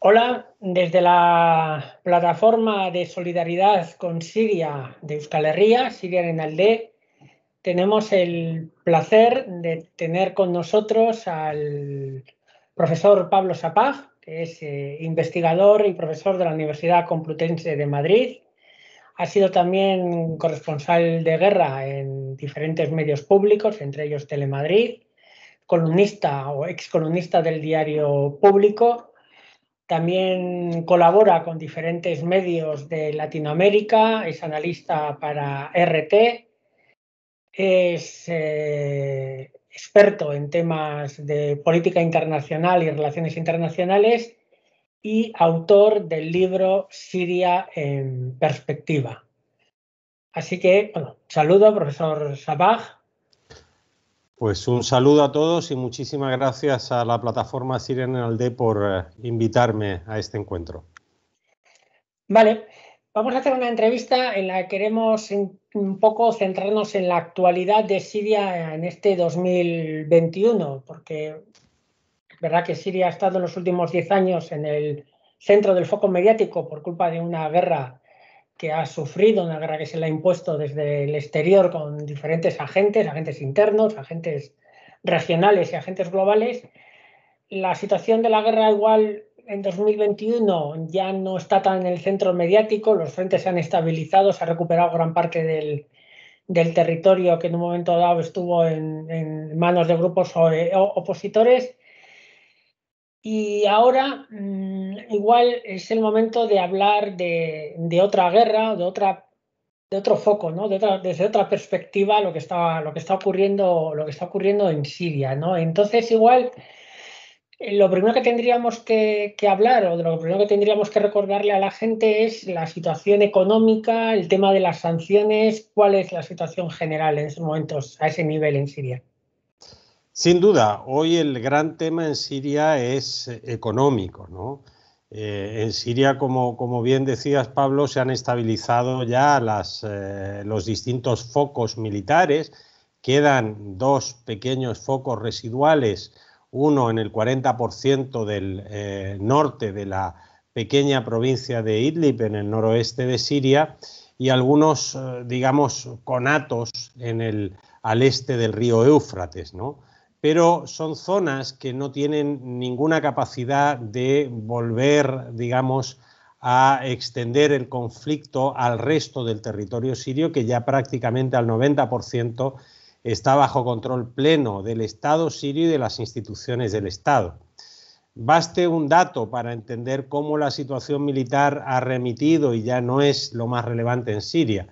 Hola, desde la plataforma de solidaridad con Siria de Euskal Herria, Siria en Alde, tenemos el placer de tener con nosotros al profesor Pablo Sapag, que es investigador y profesor de la Universidad Complutense de Madrid. Ha sido también corresponsal de guerra en diferentes medios públicos, entre ellos Telemadrid, columnista o excolumnista del diario Público. También colabora con diferentes medios de Latinoamérica, es analista para RT, es experto en temas de política internacional y relaciones internacionales y autor del libro Siria en perspectiva. Así que, bueno, saludo, profesor Sapag. Pues un saludo a todos y muchísimas gracias a la plataforma Siria en Alde por invitarme a este encuentro. Vale, vamos a hacer una entrevista en la que queremos un poco centrarnos en la actualidad de Siria en este 2021, porque es verdad que Siria ha estado en los últimos 10 años en el centro del foco mediático por culpa de una guerra que ha sufrido, una guerra que se le ha impuesto desde el exterior con diferentes agentes internos, agentes regionales y agentes globales. La situación de la guerra igual en 2021 ya no está tan en el centro mediático, los frentes se han estabilizado, se ha recuperado gran parte del territorio que en un momento dado estuvo en manos de grupos opositores. Y ahora igual es el momento de hablar de otra guerra, de otro foco, ¿no? Desde otra perspectiva lo que está ocurriendo en Siria, ¿no? Entonces igual lo primero que tendríamos que hablar o de lo primero que tendríamos que recordarle a la gente es la situación económica, el tema de las sanciones, cuál es la situación general en estos momentos a ese nivel en Siria. Sin duda, hoy el gran tema en Siria es económico, ¿no? En Siria, como bien decías, Pablo, se han estabilizado ya los distintos focos militares. Quedan dos pequeños focos residuales, uno en el 40% del norte de la pequeña provincia de Idlib, en el noroeste de Siria, y algunos, digamos, conatos al este del río Éufrates, ¿no? Pero son zonas que no tienen ninguna capacidad de volver, digamos, a extender el conflicto al resto del territorio sirio, que ya prácticamente al 90% está bajo control pleno del Estado sirio y de las instituciones del Estado. Baste un dato para entender cómo la situación militar ha remitido y ya no es lo más relevante en Siria.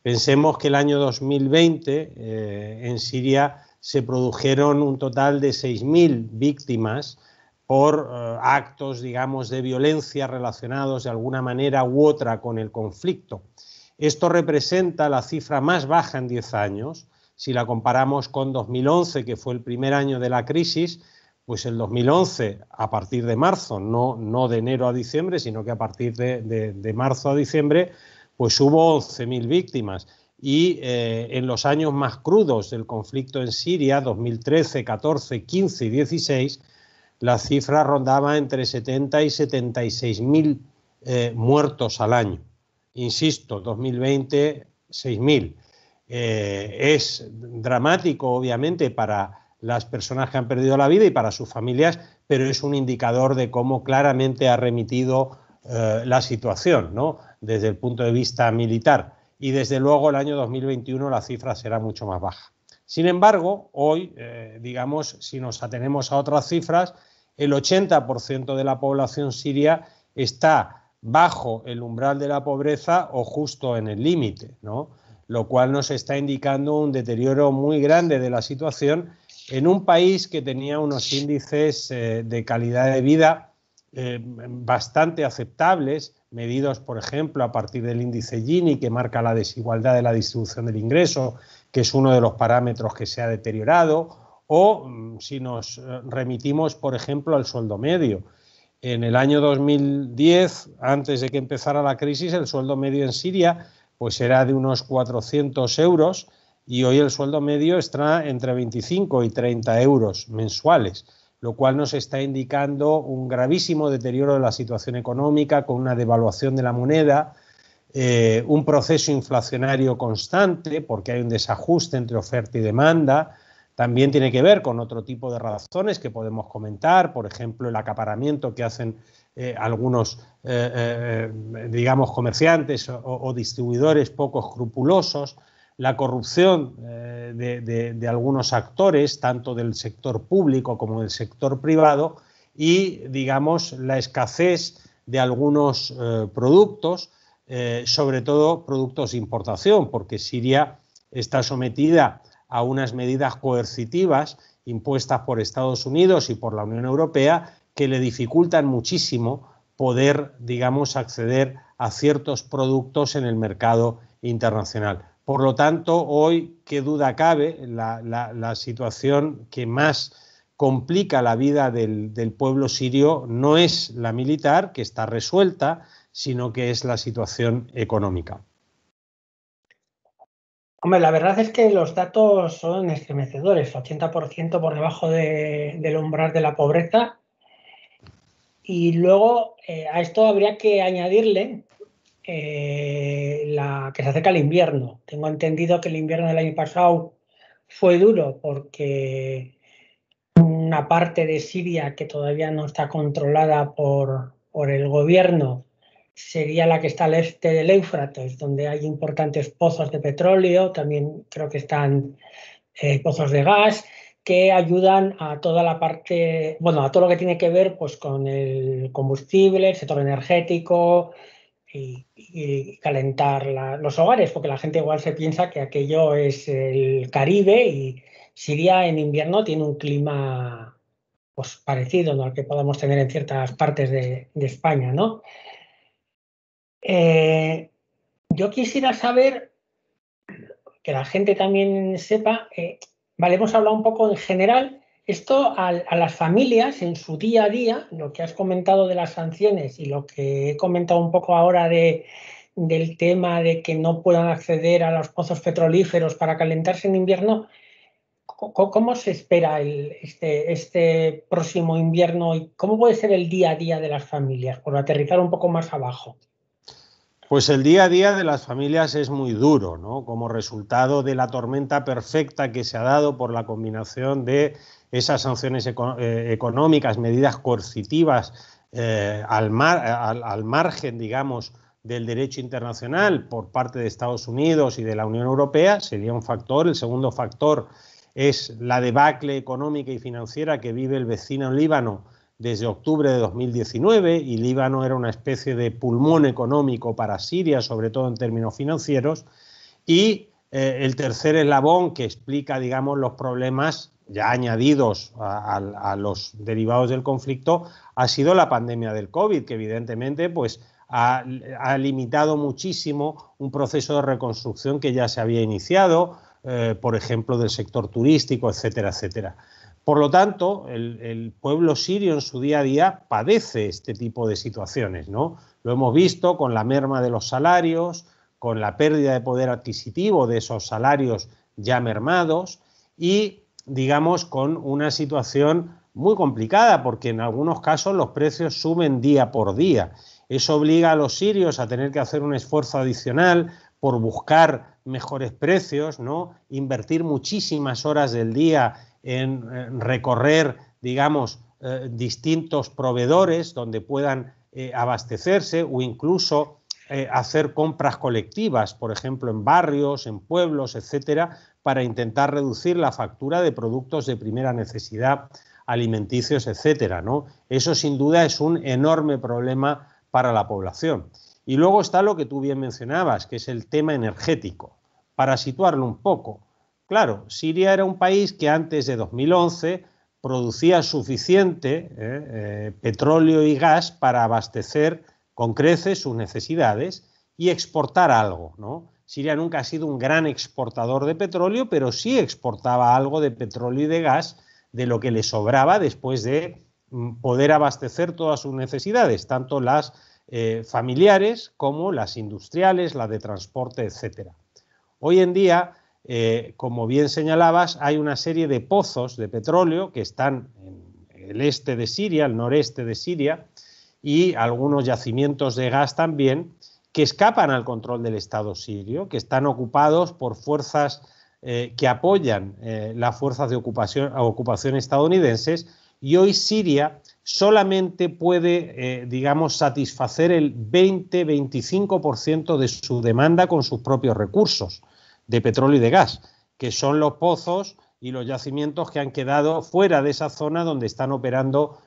Pensemos que el año 2020 en Siria se produjeron un total de 6.000 víctimas por actos, digamos, de violencia relacionados de alguna manera u otra con el conflicto. Esto representa la cifra más baja en 10 años. Si la comparamos con 2011, que fue el primer año de la crisis, pues el 2011, a partir de marzo, no de enero a diciembre, sino que a partir de marzo a diciembre, pues hubo 11.000 víctimas. Y en los años más crudos del conflicto en Siria, 2013, 14, 15 y 16, la cifra rondaba entre 70 y 76.000 muertos al año. Insisto, 2020, 6.000. Es dramático, obviamente, para las personas que han perdido la vida y para sus familias, pero es un indicador de cómo claramente ha remitido la situación, ¿no? Desde el punto de vista militar. Y desde luego el año 2021 la cifra será mucho más baja. Sin embargo, hoy, digamos, si nos atenemos a otras cifras, el 80% de la población siria está bajo el umbral de la pobreza o justo en el límite, ¿no? Lo cual nos está indicando un deterioro muy grande de la situación en un país que tenía unos índices de calidad de vida bastante aceptables, medidos, por ejemplo, a partir del índice Gini, que marca la desigualdad de la distribución del ingreso, que es uno de los parámetros que se ha deteriorado, o si nos remitimos, por ejemplo, al sueldo medio. En el año 2010, antes de que empezara la crisis, el sueldo medio en Siria pues era de unos 400 euros y hoy el sueldo medio está entre 25 y 30 euros mensuales. lo cual nos está indicando un gravísimo deterioro de la situación económica con una devaluación de la moneda, un proceso inflacionario constante porque hay un desajuste entre oferta y demanda. También tiene que ver con otro tipo de razones que podemos comentar, por ejemplo, el acaparamiento que hacen algunos, digamos, comerciantes o distribuidores poco escrupulosos, la corrupción de algunos actores, tanto del sector público como del sector privado, y, digamos, la escasez de algunos productos, sobre todo productos de importación, porque Siria está sometida a unas medidas coercitivas impuestas por Estados Unidos y por la Unión Europea que le dificultan muchísimo poder, digamos, acceder a ciertos productos en el mercado internacional. Por lo tanto, hoy, qué duda cabe, la situación que más complica la vida del pueblo sirio no es la militar, que está resuelta, sino que es la situación económica. Hombre, la verdad es que los datos son estremecedores, 80% por debajo del umbral de la pobreza. Y luego a esto habría que añadirle que se acerca el invierno. Tengo entendido que el invierno del año pasado fue duro porque una parte de Siria que todavía no está controlada por el gobierno sería la que está al este del Éufrates, donde hay importantes pozos de petróleo, también creo que están pozos de gas, que ayudan a toda la parte, bueno, a todo lo que tiene que ver pues, con el combustible, el sector energético y calentar los hogares, porque la gente igual se piensa que aquello es el Caribe y Siria en invierno tiene un clima pues, parecido, ¿no?, al que podamos tener en ciertas partes de España, ¿no? Yo quisiera saber, que la gente también sepa, vale, hemos hablado un poco en general, esto a las familias en su día a día, lo que has comentado de las sanciones y lo que he comentado un poco ahora del tema de que no puedan acceder a los pozos petrolíferos para calentarse en invierno, ¿cómo se espera este próximo invierno y cómo puede ser el día a día de las familias? Por aterrizar un poco más abajo. Pues el día a día de las familias es muy duro, ¿no? Como resultado de la tormenta perfecta que se ha dado por la combinación de esas sanciones económicas, medidas coercitivas al margen, digamos, del derecho internacional por parte de Estados Unidos y de la Unión Europea, sería un factor. El segundo factor es la debacle económica y financiera que vive el vecino Líbano desde octubre de 2019, y Líbano era una especie de pulmón económico para Siria, sobre todo en términos financieros. Y el tercer eslabón que explica, digamos, los problemas ya añadidos a los derivados del conflicto ha sido la pandemia del COVID, que evidentemente pues, ha limitado muchísimo un proceso de reconstrucción que ya se había iniciado, por ejemplo, del sector turístico, etcétera, etcétera. Por lo tanto, el pueblo sirio en su día a día padece este tipo de situaciones, ¿no? Lo hemos visto con la merma de los salarios, con la pérdida de poder adquisitivo de esos salarios ya mermados y, digamos, con una situación muy complicada porque en algunos casos los precios suben día por día. Eso obliga a los sirios a tener que hacer un esfuerzo adicional por buscar mejores precios, ¿no? Invertir muchísimas horas del día en recorrer, digamos, distintos proveedores donde puedan abastecerse o incluso hacer compras colectivas, por ejemplo, en barrios, en pueblos, etcétera, para intentar reducir la factura de productos de primera necesidad, alimenticios, etcétera, ¿no? Eso sin duda es un enorme problema para la población. Y luego está lo que tú bien mencionabas, que es el tema energético. Para situarlo un poco, claro, Siria era un país que antes de 2011 producía suficiente petróleo y gas para abastecer con creces sus necesidades y exportar algo, ¿no? Siria nunca ha sido un gran exportador de petróleo, pero sí exportaba algo de petróleo y de gas de lo que le sobraba después de poder abastecer todas sus necesidades, tanto las familiares como las industriales, las de transporte, etcétera. Hoy en día, como bien señalabas, hay una serie de pozos de petróleo que están el este de Siria, el noreste de Siria, y algunos yacimientos de gas también, que escapan al control del Estado sirio, que están ocupados por fuerzas que apoyan las fuerzas de ocupación estadounidenses, y hoy Siria solamente puede, digamos, satisfacer el 20-25% de su demanda con sus propios recursos de petróleo y de gas, que son los pozos y los yacimientos que han quedado fuera de esa zona donde están operando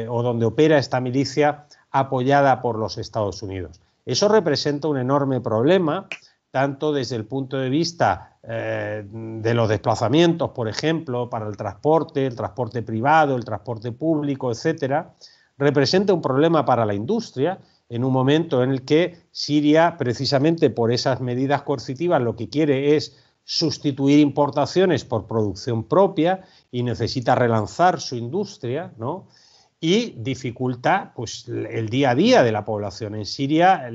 o donde opera esta milicia apoyada por los Estados Unidos. Eso representa un enorme problema, tanto desde el punto de vista de los desplazamientos, por ejemplo, para el transporte privado, el transporte público, etcétera. Representa un problema para la industria en un momento en el que Siria, precisamente por esas medidas coercitivas, lo que quiere es sustituir importaciones por producción propia y necesita relanzar su industria, ¿no? Y dificulta pues, el día a día de la población. En Siria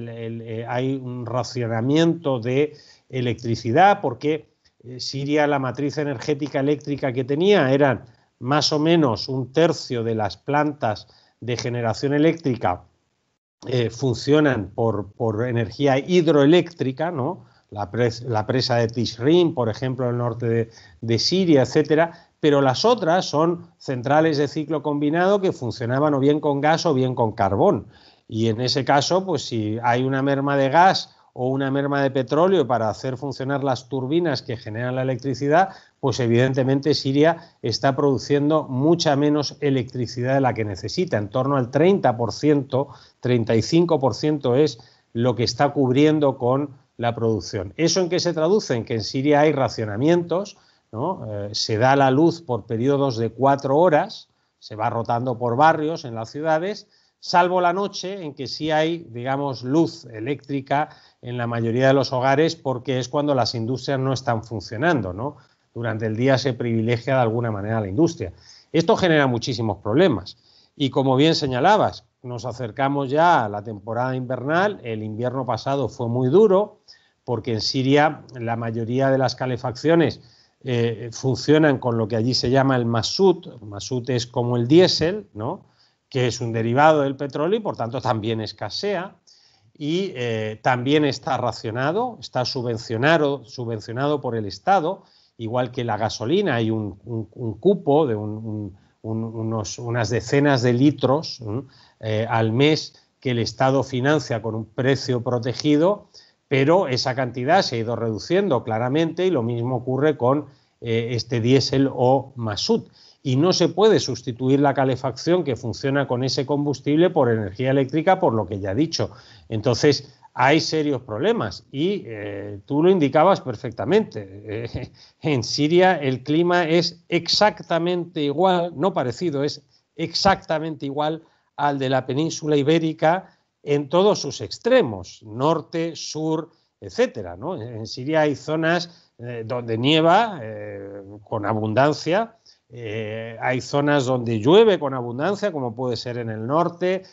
hay un racionamiento de electricidad porque Siria, la matriz energética eléctrica que tenía eran más o menos un tercio de las plantas de generación eléctrica funcionan por energía hidroeléctrica, ¿no? La presa de Tishrin, por ejemplo, en el norte de Siria, etcétera, pero las otras son centrales de ciclo combinado que funcionaban o bien con gas o bien con carbón. Y en ese caso, pues si hay una merma de gas o una merma de petróleo para hacer funcionar las turbinas que generan la electricidad, pues evidentemente Siria está produciendo mucha menos electricidad de la que necesita. En torno al 30%, 35% es lo que está cubriendo con la producción. ¿Eso en qué se traduce? En que en Siria hay racionamientos, ¿no? Se da la luz por periodos de 4 horas, se va rotando por barrios en las ciudades, salvo la noche en que sí hay, digamos, luz eléctrica en la mayoría de los hogares porque es cuando las industrias no están funcionando, ¿no? Durante el día se privilegia de alguna manera la industria. Esto genera muchísimos problemas y como bien señalabas, nos acercamos ya a la temporada invernal, el invierno pasado fue muy duro porque en Siria la mayoría de las calefacciones funcionan con lo que allí se llama el masut. El masut es como el diésel, ¿no? Que es un derivado del petróleo y por tanto también escasea y también está racionado, está subvencionado por el Estado, igual que la gasolina. Hay un cupo de unas decenas de litros al mes que el Estado financia con un precio protegido, pero esa cantidad se ha ido reduciendo claramente y lo mismo ocurre con este diésel o masut. Y no se puede sustituir la calefacción que funciona con ese combustible por energía eléctrica, por lo que ya he dicho. Entonces, hay serios problemas y tú lo indicabas perfectamente. En Siria el clima es exactamente igual, no parecido, es exactamente igual al de la península ibérica en todos sus extremos, norte, sur, etcétera, ¿no? En Siria hay zonas donde nieva con abundancia, hay zonas donde llueve con abundancia, como puede ser en el norte,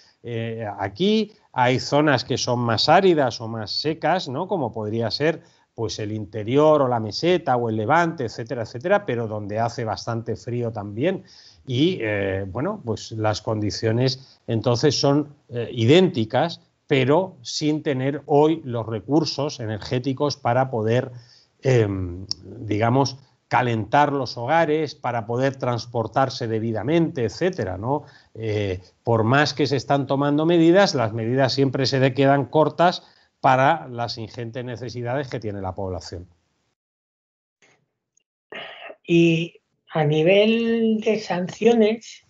aquí hay zonas que son más áridas o más secas, ¿no? Como podría ser pues el interior o la meseta o el levante, etcétera, etcétera, pero donde hace bastante frío también. Y bueno, pues las condiciones entonces son idénticas, pero sin tener hoy los recursos energéticos para poder, digamos, calentar los hogares, para poder transportarse debidamente, etcétera, ¿no? Por más que se están tomando medidas, las medidas siempre se quedan cortas para las ingentes necesidades que tiene la población. Y a nivel de sanciones,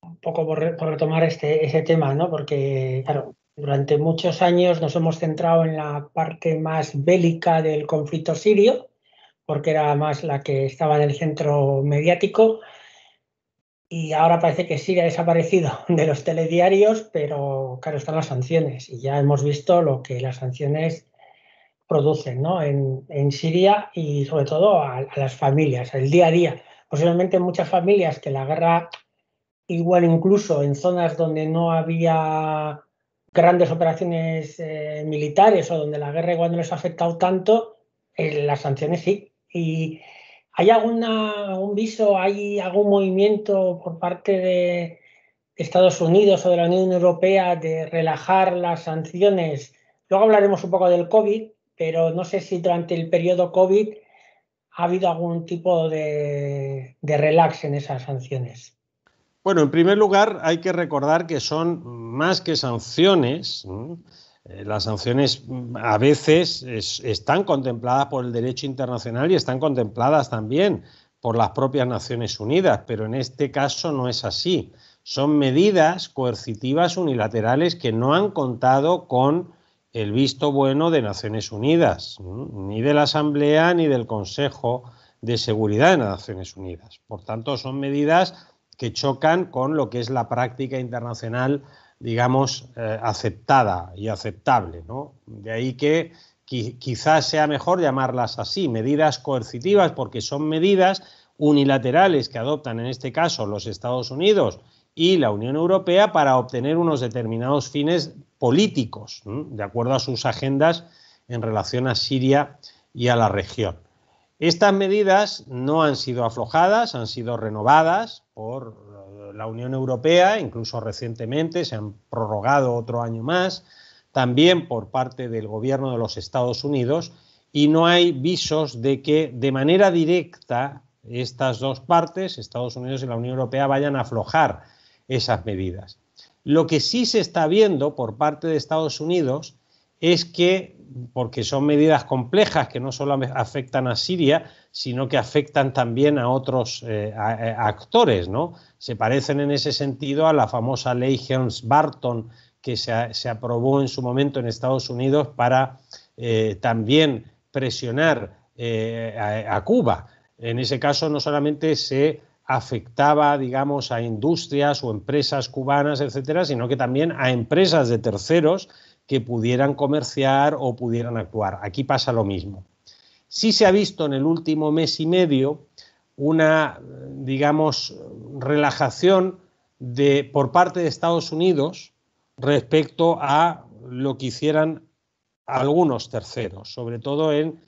un poco por retomar ese tema, ¿no? Porque, claro, durante muchos años nos hemos centrado en la parte más bélica del conflicto sirio, porque era más la que estaba en el centro mediático, y ahora parece que Siria ha desaparecido de los telediarios, pero claro, están las sanciones, y ya hemos visto lo que las sanciones producen, ¿no? en Siria y sobre todo a las familias, el día a día. Posiblemente muchas familias que la guerra, igual incluso en zonas donde no había grandes operaciones militares o donde la guerra igual no les ha afectado tanto, las sanciones sí. Y ¿Hay algún viso, hay algún movimiento por parte de Estados Unidos o de la Unión Europea de relajar las sanciones? Luego hablaremos un poco del COVID, pero no sé si durante el periodo COVID ha habido algún tipo de relax en esas sanciones. Bueno, en primer lugar, hay que recordar que son más que sanciones. Las sanciones a veces están contempladas por el derecho internacional y están contempladas también por las propias Naciones Unidas, pero en este caso no es así. Son medidas coercitivas unilaterales que no han contado con el visto bueno de Naciones Unidas, ni de la Asamblea ni del Consejo de Seguridad de Naciones Unidas. Por tanto, son medidas que chocan con lo que es la práctica internacional, digamos, aceptada y aceptable, ¿no? De ahí que quizás sea mejor llamarlas así, medidas coercitivas, porque son medidas unilaterales que adoptan en este caso los Estados Unidos y la Unión Europea para obtener unos determinados fines políticos, de acuerdo a sus agendas en relación a Siria y a la región. Estas medidas no han sido aflojadas, han sido renovadas por la Unión Europea, incluso recientemente se han prorrogado otro año más, también por parte del gobierno de los Estados Unidos, y no hay visos de que de manera directa estas dos partes, Estados Unidos y la Unión Europea, vayan a aflojar esas medidas. Lo que sí se está viendo por parte de Estados Unidos es que, porque son medidas complejas que no solo afectan a Siria, sino que afectan también a otros actores, ¿no? Se parecen en ese sentido a la famosa ley Helms-Burton que se aprobó en su momento en Estados Unidos para también presionar a Cuba. En ese caso no solamente se afectaba, digamos, a industrias o empresas cubanas, etcétera, sino que también a empresas de terceros que pudieran comerciar o pudieran actuar. Aquí pasa lo mismo. Sí se ha visto en el último mes y medio una, digamos, relajación por parte de Estados Unidos respecto a lo que hicieran algunos terceros, sobre todo en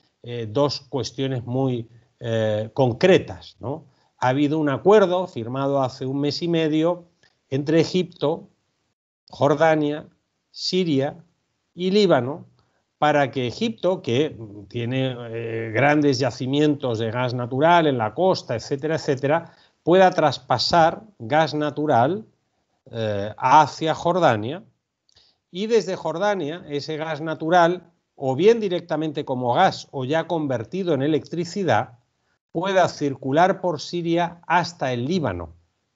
dos cuestiones muy concretas, ¿no? Ha habido un acuerdo firmado hace un mes y medio entre Egipto, Jordania, Siria y Líbano para que Egipto, que tiene grandes yacimientos de gas natural en la costa, etcétera, etcétera, pueda traspasar gas natural hacia Jordania y desde Jordania ese gas natural, o bien directamente como gas o ya convertido en electricidad, pueda circular por Siria hasta el Líbano,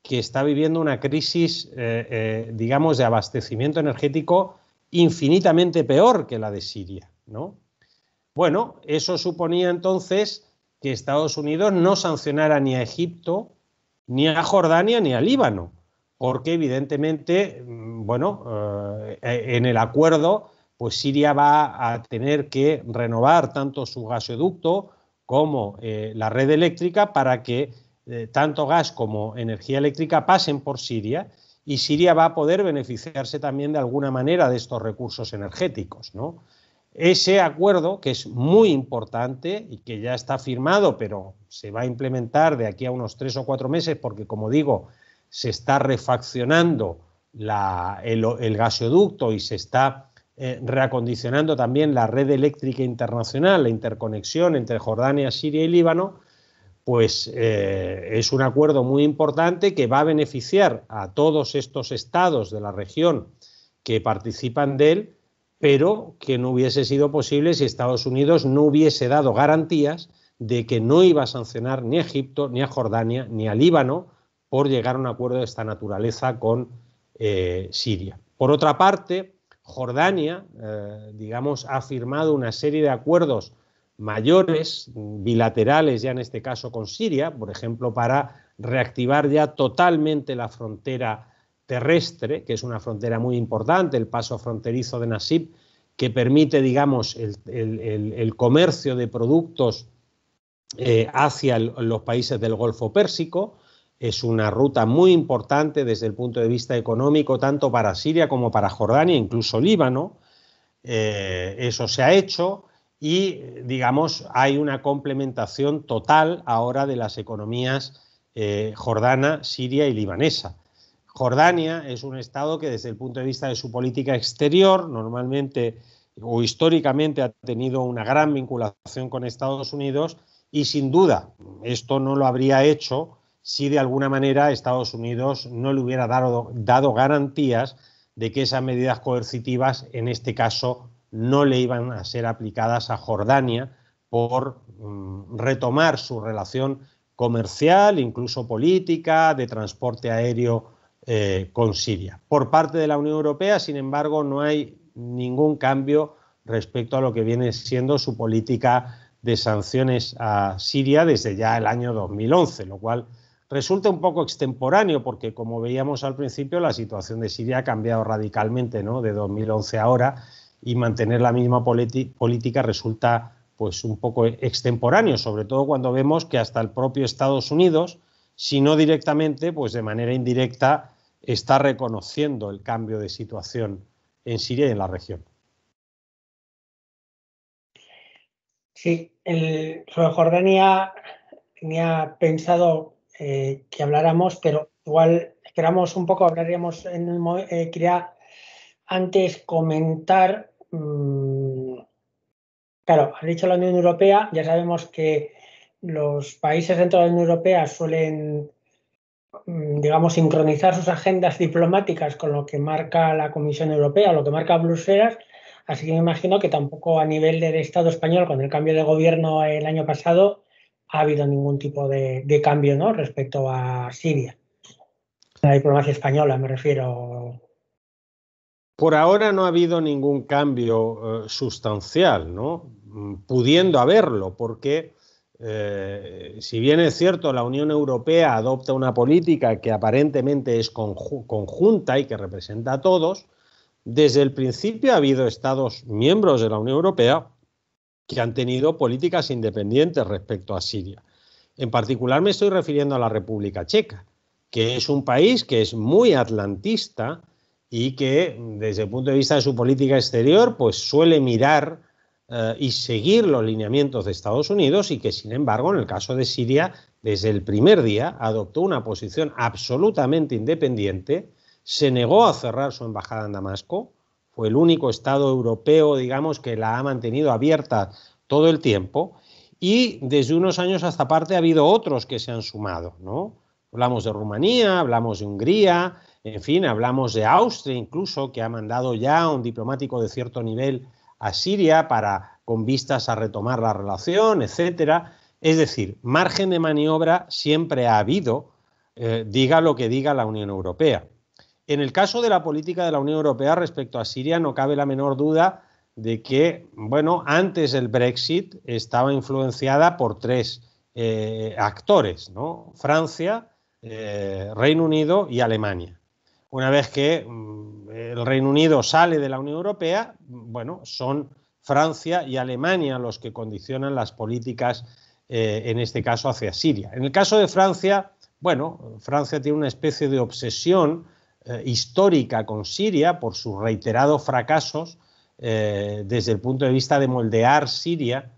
que está viviendo una crisis, digamos, de abastecimiento energético infinitamente peor que la de Siria, ¿no? Bueno, eso suponía entonces que Estados Unidos no sancionara ni a Egipto, ni a Jordania, ni a Líbano, porque evidentemente, bueno, en el acuerdo, pues Siria va a tener que renovar tanto su gasoducto como la red eléctrica para que tanto gas como energía eléctrica pasen por Siria, y Siria va a poder beneficiarse también de alguna manera de estos recursos energéticos, ¿no? Ese acuerdo, que es muy importante y que ya está firmado, pero se va a implementar de aquí a unos 3 o 4 meses, porque, como digo, se está refaccionando el gasoducto y se está reacondicionando también la red eléctrica internacional, la interconexión entre Jordania, Siria y Líbano, pues es un acuerdo muy importante que va a beneficiar a todos estos estados de la región que participan de él, pero que no hubiese sido posible si Estados Unidos no hubiese dado garantías de que no iba a sancionar ni a Egipto, ni a Jordania, ni a Líbano por llegar a un acuerdo de esta naturaleza con Siria. Por otra parte, Jordania, digamos, ha firmado una serie de acuerdos mayores, bilaterales ya en este caso con Siria, por ejemplo, para reactivar ya totalmente la frontera terrestre, que es una frontera muy importante, el paso fronterizo de Nasib, que permite, digamos, el comercio de productos hacia los países del Golfo Pérsico. Es una ruta muy importante desde el punto de vista económico, tanto para Siria como para Jordania, incluso Líbano. Eso se ha hecho. y, digamos, hay una complementación total ahora de las economías jordana, siria y libanesa. Jordania es un estado que desde el punto de vista de su política exterior normalmente o históricamente ha tenido una gran vinculación con Estados Unidos y sin duda esto no lo habría hecho si de alguna manera Estados Unidos no le hubiera dado garantías de que esas medidas coercitivas en este caso no le iban a ser aplicadas a Jordania por retomar su relación comercial, incluso política, de transporte aéreo con Siria. Por parte de la Unión Europea, sin embargo, no hay ningún cambio respecto a lo que viene siendo su política de sanciones a Siria desde ya el año 2011, lo cual resulta un poco extemporáneo porque, como veíamos al principio, la situación de Siria ha cambiado radicalmente, ¿no?, de 2011 a ahora, y mantener la misma política resulta pues un poco extemporáneo, sobre todo cuando vemos que hasta el propio Estados Unidos, si no directamente, pues de manera indirecta, está reconociendo el cambio de situación en Siria y en la región. Sí, sobre Jordania tenía pensado que habláramos, pero igual esperamos un poco, hablaríamos quería antes comentar, claro, has dicho la Unión Europea, ya sabemos que los países dentro de la Unión Europea suelen, digamos, sincronizar sus agendas diplomáticas con lo que marca la Comisión Europea, lo que marca Bruselas, así que me imagino que tampoco a nivel del Estado español, con el cambio de gobierno el año pasado, ha habido ningún tipo de cambio, ¿no?, respecto a Siria. La diplomacia española, me refiero. Por ahora no ha habido ningún cambio sustancial, ¿no? Pudiendo haberlo, porque si bien es cierto, la Unión Europea adopta una política que aparentemente es conjunta y que representa a todos, desde el principio ha habido Estados miembros de la Unión Europea que han tenido políticas independientes respecto a Siria. En particular me estoy refiriendo a la República Checa, que es un país que es muy atlantista y que desde el punto de vista de su política exterior pues suele mirar y seguir los lineamientos de Estados Unidos, y que sin embargo en el caso de Siria desde el primer día adoptó una posición absolutamente independiente, se negó a cerrar su embajada en Damasco, fue el único Estado europeo, digamos, que la ha mantenido abierta todo el tiempo, y desde unos años a esta parte ha habido otros que se han sumado, ¿no? Hablamos de Rumanía, hablamos de Hungría, en fin, hablamos de Austria incluso, que ha mandado ya a un diplomático de cierto nivel a Siria con vistas a retomar la relación, etcétera. Es decir, margen de maniobra siempre ha habido, diga lo que diga la Unión Europea. En el caso de la política de la Unión Europea respecto a Siria no cabe la menor duda de que, bueno, antes del Brexit estaba influenciada por tres actores, ¿no? Francia, Reino Unido y Alemania. Una vez que el Reino Unido sale de la Unión Europea, bueno, son Francia y Alemania los que condicionan las políticas, en este caso, hacia Siria. En el caso de Francia, bueno, Francia tiene una especie de obsesión histórica con Siria por sus reiterados fracasos desde el punto de vista de moldear Siria,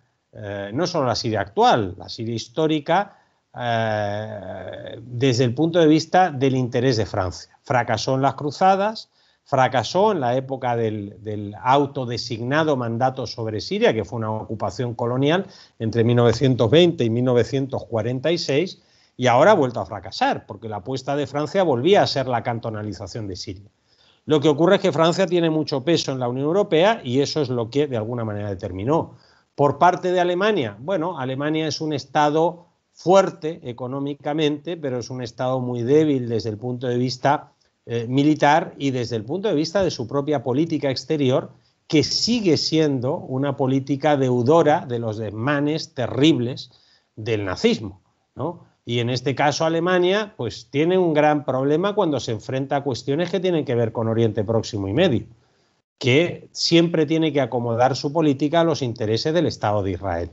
no solo la Siria actual, la Siria histórica, desde el punto de vista del interés de Francia. Fracasó en las cruzadas, fracasó en la época del autodesignado mandato sobre Siria, que fue una ocupación colonial entre 1920 y 1946, y ahora ha vuelto a fracasar, porque la apuesta de Francia volvía a ser la cantonalización de Siria. Lo que ocurre es que Francia tiene mucho peso en la Unión Europea y eso es lo que de alguna manera determinó. Por parte de Alemania, bueno, Alemania es un Estado fuerte económicamente, pero es un Estado muy débil desde el punto de vista militar y desde el punto de vista de su propia política exterior, que sigue siendo una política deudora de los desmanes terribles del nazismo, ¿no? Y en este caso Alemania pues tiene un gran problema cuando se enfrenta a cuestiones que tienen que ver con Oriente Próximo y Medio, que siempre tiene que acomodar su política a los intereses del Estado de Israel,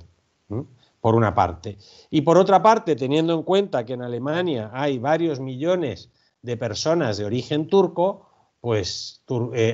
¿no?, por una parte. Y por otra parte, teniendo en cuenta que en Alemania hay varios millones de personas de origen turco, pues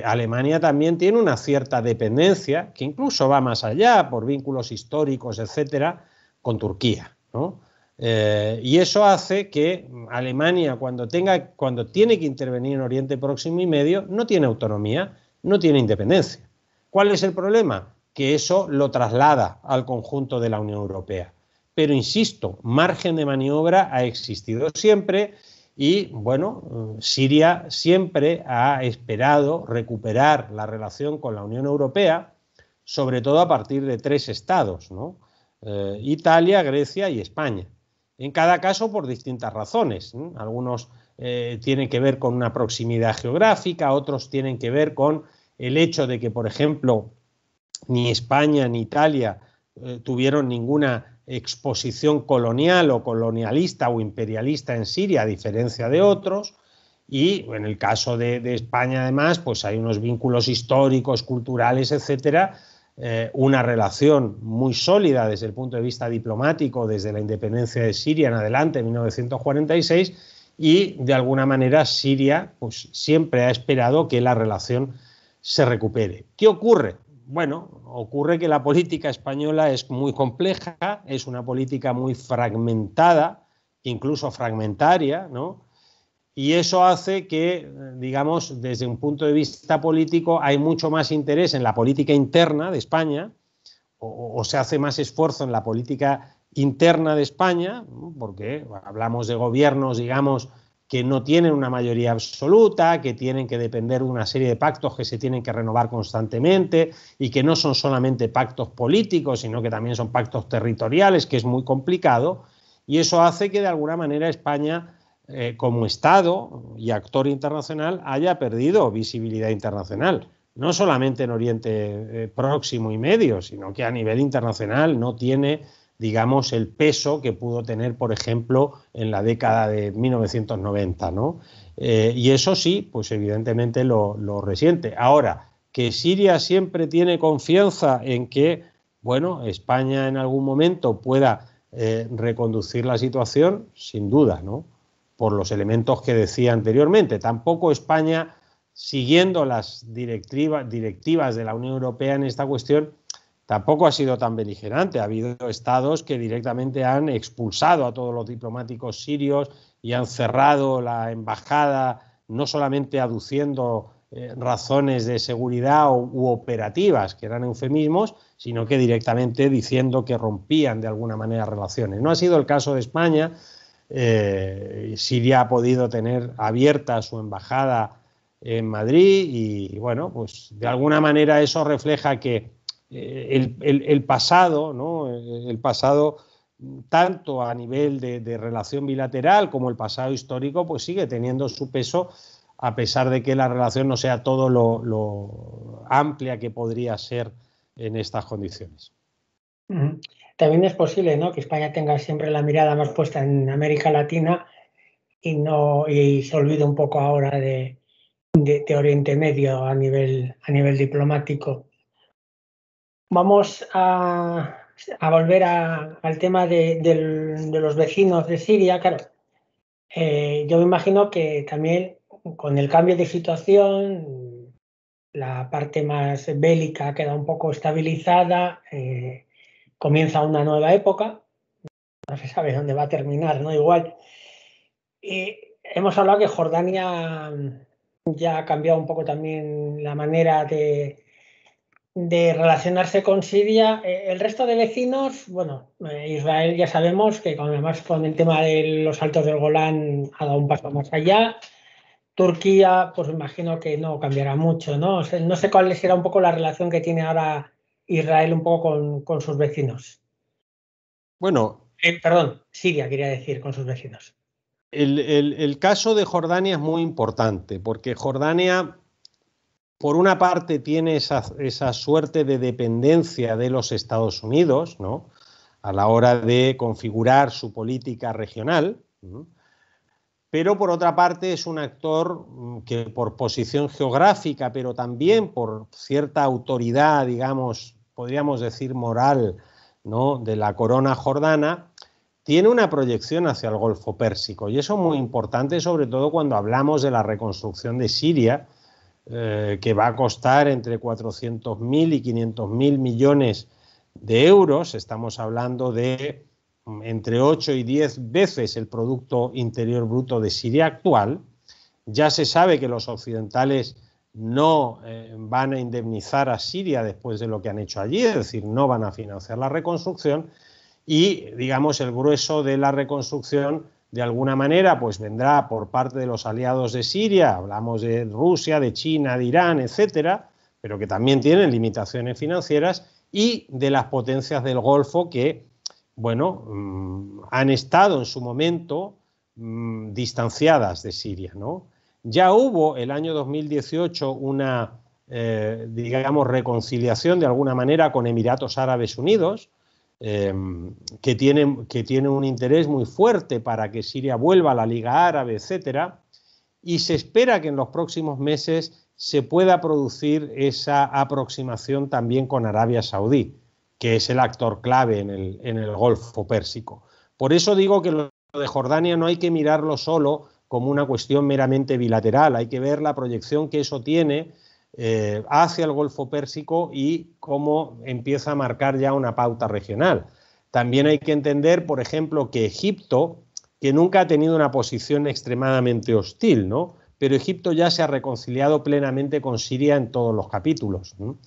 Alemania también tiene una cierta dependencia, que incluso va más allá, por vínculos históricos, etcétera, con Turquía, ¿no? Y eso hace que Alemania, cuando tiene que intervenir en Oriente Próximo y Medio, no tiene autonomía, no tiene independencia. ¿Cuál es el problema? Que eso lo traslada al conjunto de la Unión Europea. Pero insisto, margen de maniobra ha existido siempre y, bueno, Siria siempre ha esperado recuperar la relación con la Unión Europea, sobre todo a partir de 3 estados, ¿no? Italia, Grecia y España. En cada caso por distintas razones, ¿no? Algunos tienen que ver con una proximidad geográfica, otros tienen que ver con el hecho de que, por ejemplo, ni España ni Italia tuvieron ninguna exposición colonial o colonialista o imperialista en Siria, a diferencia de otros, y en el caso de España, además, pues hay unos vínculos históricos, culturales, etcétera, una relación muy sólida desde el punto de vista diplomático, desde la independencia de Siria en adelante, en 1946, y de alguna manera Siria pues, siempre ha esperado que la relación se recupere. ¿Qué ocurre? Bueno, ocurre que la política española es muy compleja, es una política muy fragmentada, incluso fragmentaria, ¿no? Y eso hace que, digamos, desde un punto de vista político hay mucho más interés en la política interna de España, o se hace más esfuerzo en la política interna de España, porque hablamos de gobiernos, digamos, que no tienen una mayoría absoluta, que tienen que depender de una serie de pactos que se tienen que renovar constantemente y que no son solamente pactos políticos, sino que también son pactos territoriales, que es muy complicado, y eso hace que de alguna manera España, como Estado y actor internacional, haya perdido visibilidad internacional. No solamente en Oriente Próximo y Medio, sino que a nivel internacional no tiene, digamos, el peso que pudo tener, por ejemplo, en la década de 1990, ¿no? Y eso sí, pues evidentemente lo resiente. Ahora, que Siria siempre tiene confianza en que, bueno, España en algún momento pueda reconducir la situación, sin duda, ¿no? Por los elementos que decía anteriormente. Tampoco España, siguiendo las directivas de la Unión Europea en esta cuestión, tampoco ha sido tan beligerante. Ha habido estados que directamente han expulsado a todos los diplomáticos sirios y han cerrado la embajada, no solamente aduciendo razones de seguridad u operativas, que eran eufemismos, sino que directamente diciendo que rompían de alguna manera relaciones. No ha sido el caso de España. Siria ha podido tener abierta su embajada en Madrid y, bueno, pues de alguna manera eso refleja que el pasado, ¿no? El pasado, tanto a nivel de relación bilateral como el pasado histórico, pues sigue teniendo su peso, a pesar de que la relación no sea todo lo amplia que podría ser en estas condiciones. También es posible, ¿no?, que España tenga siempre la mirada más puesta en América Latina y se olvide un poco ahora de Oriente Medio a nivel diplomático. Vamos a volver al tema de los vecinos de Siria. Claro, yo me imagino que también con el cambio de situación, la parte más bélica queda un poco estabilizada, comienza una nueva época, no se sabe dónde va a terminar, ¿no? Igual. Hemos hablado que Jordania ya ha cambiado un poco también la manera de relacionarse con Siria. El resto de vecinos, bueno, Israel ya sabemos que además con el tema de los Altos del Golán ha dado un paso más allá. Turquía, pues imagino que no cambiará mucho, ¿no? O sea, no sé cuál será un poco la relación que tiene ahora Israel un poco con sus vecinos. Bueno, Perdón, Siria quería decir, con sus vecinos. El caso de Jordania es muy importante porque Jordania, por una parte, tiene esa suerte de dependencia de los Estados Unidos, ¿no?, a la hora de configurar su política regional, ¿no?, pero por otra parte es un actor que por posición geográfica, pero también por cierta autoridad, digamos, podríamos decir moral, ¿no?, de la corona jordana, tiene una proyección hacia el Golfo Pérsico, y eso es muy importante, sobre todo cuando hablamos de la reconstrucción de Siria, que va a costar entre 400.000 y 500.000 millones de euros. Estamos hablando de entre 8 y 10 veces el Producto Interior Bruto de Siria actual. Ya se sabe que los occidentales no van a indemnizar a Siria después de lo que han hecho allí, es decir, no van a financiar la reconstrucción, y, digamos, el grueso de la reconstrucción, de alguna manera, pues vendrá por parte de los aliados de Siria, hablamos de Rusia, de China, de Irán, etcétera, pero que también tienen limitaciones financieras, y de las potencias del Golfo que, bueno, han estado en su momento distanciadas de Siria, ¿no? Ya hubo el año 2018 una, digamos, reconciliación de alguna manera con Emiratos Árabes Unidos, que tiene un interés muy fuerte para que Siria vuelva a la Liga Árabe, etcétera, y se espera que en los próximos meses se pueda producir esa aproximación también con Arabia Saudí, que es el actor clave en el Golfo Pérsico. Por eso digo que lo de Jordania no hay que mirarlo solo como una cuestión meramente bilateral, hay que ver la proyección que eso tiene hacia el Golfo Pérsico y cómo empieza a marcar ya una pauta regional. También hay que entender, por ejemplo, que Egipto, que nunca ha tenido una posición extremadamente hostil, ¿no? Pero Egipto ya se ha reconciliado plenamente con Siria en todos los capítulos, ¿no?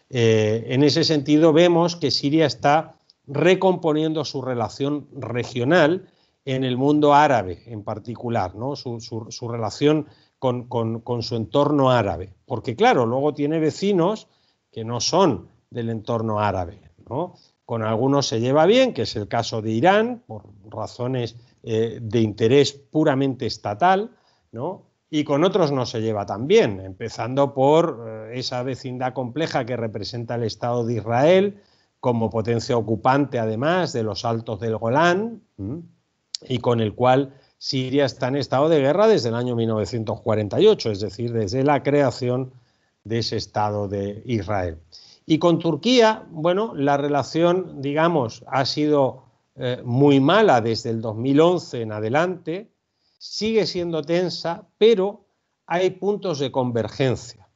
En ese sentido vemos que Siria está recomponiendo su relación regional en el mundo árabe en particular, ¿no? Su relación con su entorno árabe, porque claro, luego tiene vecinos que no son del entorno árabe, ¿no? Con algunos se lleva bien, que es el caso de Irán, por razones de interés puramente estatal, ¿no? Y con otros no se lleva tan bien, empezando por esa vecindad compleja que representa el Estado de Israel como potencia ocupante, además, de los Altos del Golán, y con el cual Siria está en estado de guerra desde el año 1948, es decir, desde la creación de ese Estado de Israel. Y con Turquía, bueno, la relación, digamos, ha sido muy mala desde el 2011 en adelante, sigue siendo tensa, pero hay puntos de convergencia.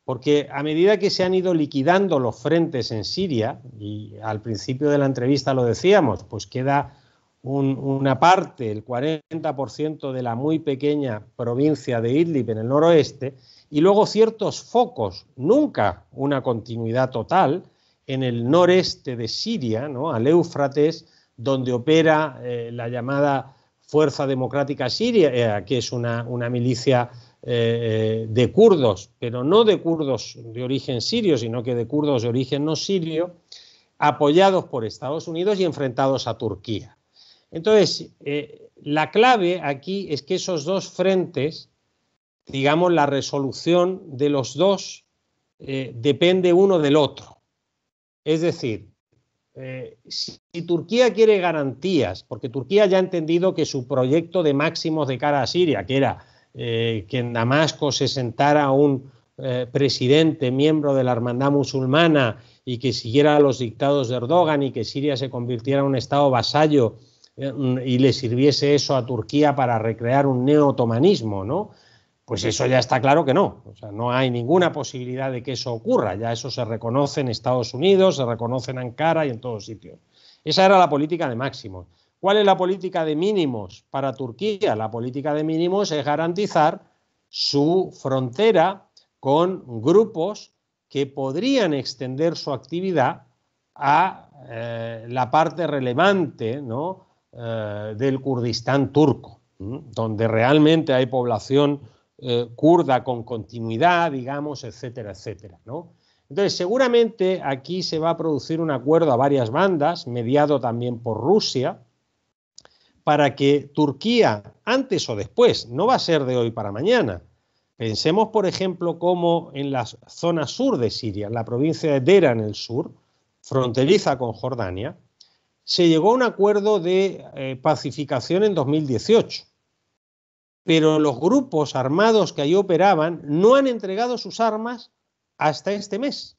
Porque a medida que se han ido liquidando los frentes en Siria, y al principio de la entrevista lo decíamos, pues queda una parte, el 40% de la muy pequeña provincia de Idlib en el noroeste, y luego ciertos focos, nunca una continuidad total, en el noreste de Siria, ¿no? Al Éufrates, donde opera la llamada Fuerza Democrática Siria, que es una milicia de kurdos, pero no de kurdos de origen sirio, sino que de kurdos de origen no sirio, apoyados por Estados Unidos y enfrentados a Turquía. Entonces, la clave aquí es que esos dos frentes, digamos, la resolución de los dos depende uno del otro. Es decir, si Turquía quiere garantías, porque Turquía ya ha entendido que su proyecto de máximos de cara a Siria, que era que en Damasco se sentara un presidente miembro de la hermandad musulmana y que siguiera los dictados de Erdogan y que Siria se convirtiera en un estado vasallo y le sirviese eso a Turquía para recrear un neo-otomanismo, ¿no? Pues eso ya está claro que no. O sea, no hay ninguna posibilidad de que eso ocurra. Ya eso se reconoce en Estados Unidos, se reconoce en Ankara y en todos sitios. Esa era la política de máximos. ¿Cuál es la política de mínimos para Turquía? La política de mínimos es garantizar su frontera con grupos que podrían extender su actividad a la parte relevante, ¿no?, del Kurdistán turco, donde realmente hay población kurda con continuidad, digamos, etcétera, etcétera, ¿no? Entonces, seguramente aquí se va a producir un acuerdo a varias bandas, mediado también por Rusia, para que Turquía, antes o después, no va a ser de hoy para mañana. Pensemos, por ejemplo, cómo en la zona sur de Siria, en la provincia de Dera en el sur, fronteriza con Jordania, se llegó a un acuerdo de pacificación en 2018. Pero los grupos armados que allí operaban no han entregado sus armas hasta este mes.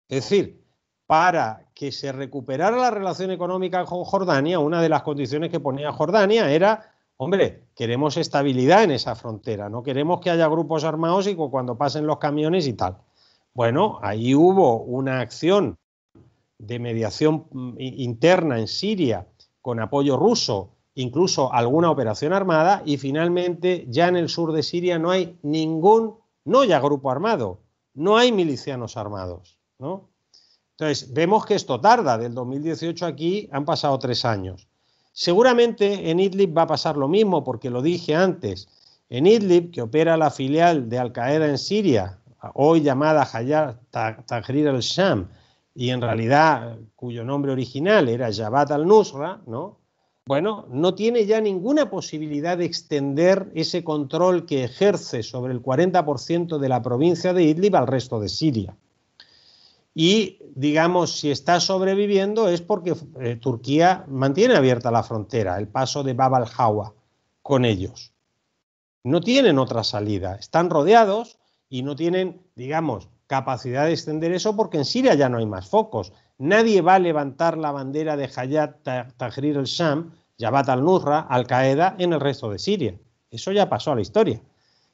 Es decir, para que se recuperara la relación económica con Jordania, una de las condiciones que ponía Jordania era Hombre, queremos estabilidad en esa frontera, no queremos que haya grupos armados y que cuando pasen los camiones y tal. Bueno, ahí hubo una acción de mediación interna en Siria con apoyo ruso, incluso alguna operación armada, y finalmente ya en el sur de Siria no hay no ya grupo armado, no hay milicianos armados, ¿no? Entonces, vemos que esto tarda, del 2018 aquí han pasado 3 años. Seguramente en Idlib va a pasar lo mismo, porque lo dije antes, en Idlib, que opera la filial de Al-Qaeda en Siria, hoy llamada Hayat Tahrir al-Sham, y en realidad cuyo nombre original era Jabhat al-Nusra, ¿no? Bueno, no tiene ya ninguna posibilidad de extender ese control que ejerce sobre el 40% de la provincia de Idlib al resto de Siria. Y, digamos, si está sobreviviendo es porque Turquía mantiene abierta la frontera, el paso de Bab al-Hawa con ellos. No tienen otra salida, están rodeados y no tienen, digamos, capacidad de extender eso porque en Siria ya no hay más focos. Nadie va a levantar la bandera de Hayat Tahrir al-Sham, Jabhat al-Nusra, Al-Qaeda en el resto de Siria. Eso ya pasó a la historia.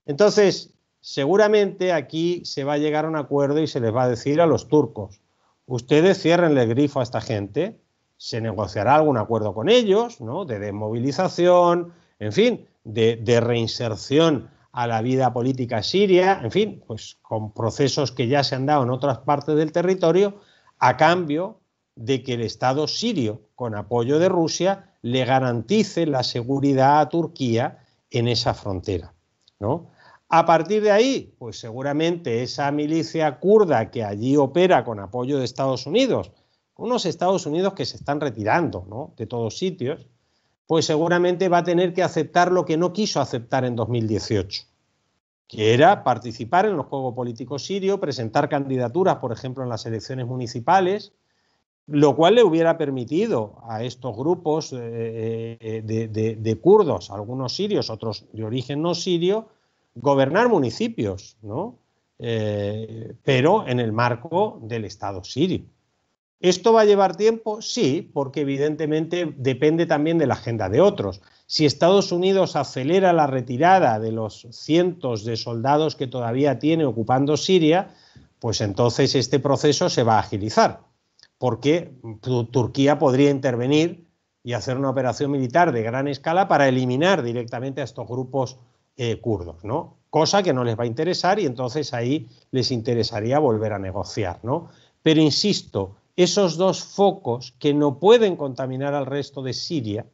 Entonces, seguramente aquí se va a llegar a un acuerdo y se les va a decir a los turcos, ustedes ciérrenle el grifo a esta gente, se negociará algún acuerdo con ellos, ¿no? De desmovilización, en fin, de reinserción a la vida política siria, en fin, pues con procesos que ya se han dado en otras partes del territorio, a cambio de que el Estado sirio, con apoyo de Rusia, le garantice la seguridad a Turquía en esa frontera, ¿no? A partir de ahí, pues seguramente esa milicia kurda que allí opera con apoyo de Estados Unidos, unos Estados Unidos que se están retirando, ¿no?, de todos sitios, pues seguramente va a tener que aceptar lo que no quiso aceptar en 2018, que era participar en el juego político sirio, presentar candidaturas, por ejemplo, en las elecciones municipales, lo cual le hubiera permitido a estos grupos de kurdos, algunos sirios, otros de origen no sirio, gobernar municipios, ¿no? Pero en el marco del Estado sirio. ¿Esto va a llevar tiempo? Sí, porque evidentemente depende también de la agenda de otros. Si Estados Unidos acelera la retirada de los cientos de soldados que todavía tiene ocupando Siria, pues entonces este proceso se va a agilizar, porque Turquía podría intervenir y hacer una operación militar de gran escala para eliminar directamente a estos grupos kurdos, ¿no? Cosa que no les va a interesar y entonces ahí les interesaría volver a negociar, ¿no? Pero insisto, esos dos focos que no pueden contaminar al resto de Siria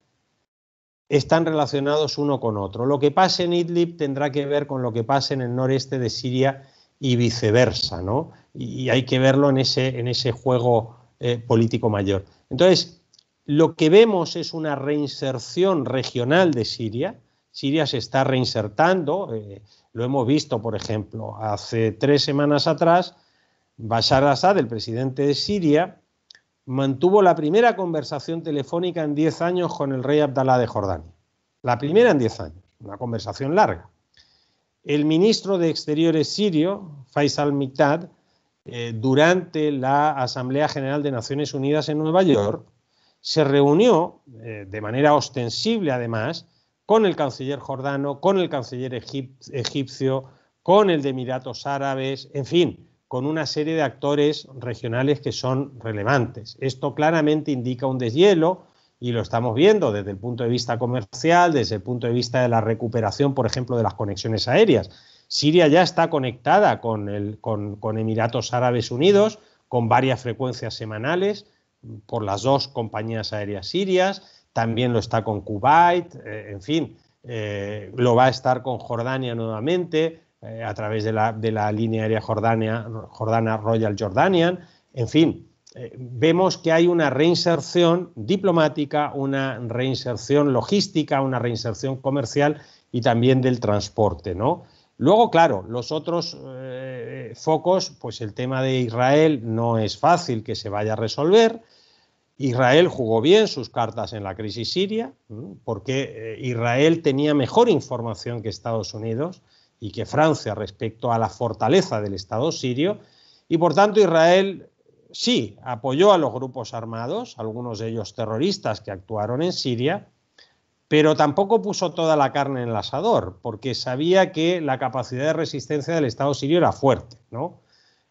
están relacionados uno con otro. Lo que pase en Idlib tendrá que ver con lo que pase en el noreste de Siria y viceversa, ¿no? Y hay que verlo en ese juego político mayor. Entonces, lo que vemos es una reinserción regional de Siria. Siria se está reinsertando, lo hemos visto, por ejemplo, hace 3 semanas atrás, Bashar al-Assad, el presidente de Siria, mantuvo la primera conversación telefónica en 10 años con el rey Abdalá de Jordania. La primera en 10 años, una conversación larga. El ministro de Exteriores sirio, Faisal Mikdad, durante la Asamblea General de Naciones Unidas en Nueva York, se reunió de manera ostensible, además, con el canciller jordano, con el canciller egipcio, con el de Emiratos Árabes, en fin, con una serie de actores regionales que son relevantes. Esto claramente indica un deshielo y lo estamos viendo desde el punto de vista comercial, desde el punto de vista de la recuperación, por ejemplo, de las conexiones aéreas. Siria ya está conectada con Emiratos Árabes Unidos, con varias frecuencias semanales por las 2 compañías aéreas sirias, también lo está con Kuwait, en fin, lo va a estar con Jordania nuevamente, a través de la línea aérea jordana Royal Jordanian, en fin, vemos que hay una reinserción diplomática, una reinserción logística, una reinserción comercial y también del transporte, ¿no? Luego, claro, los otros focos, pues el tema de Israel no es fácil que se vaya a resolver. Israel jugó bien sus cartas en la crisis siria, porque Israel tenía mejor información que Estados Unidos y que Francia respecto a la fortaleza del Estado sirio, y por tanto Israel sí apoyó a los grupos armados, algunos de ellos terroristas que actuaron en Siria, pero tampoco puso toda la carne en el asador, porque sabía que la capacidad de resistencia del Estado sirio era fuerte, ¿no?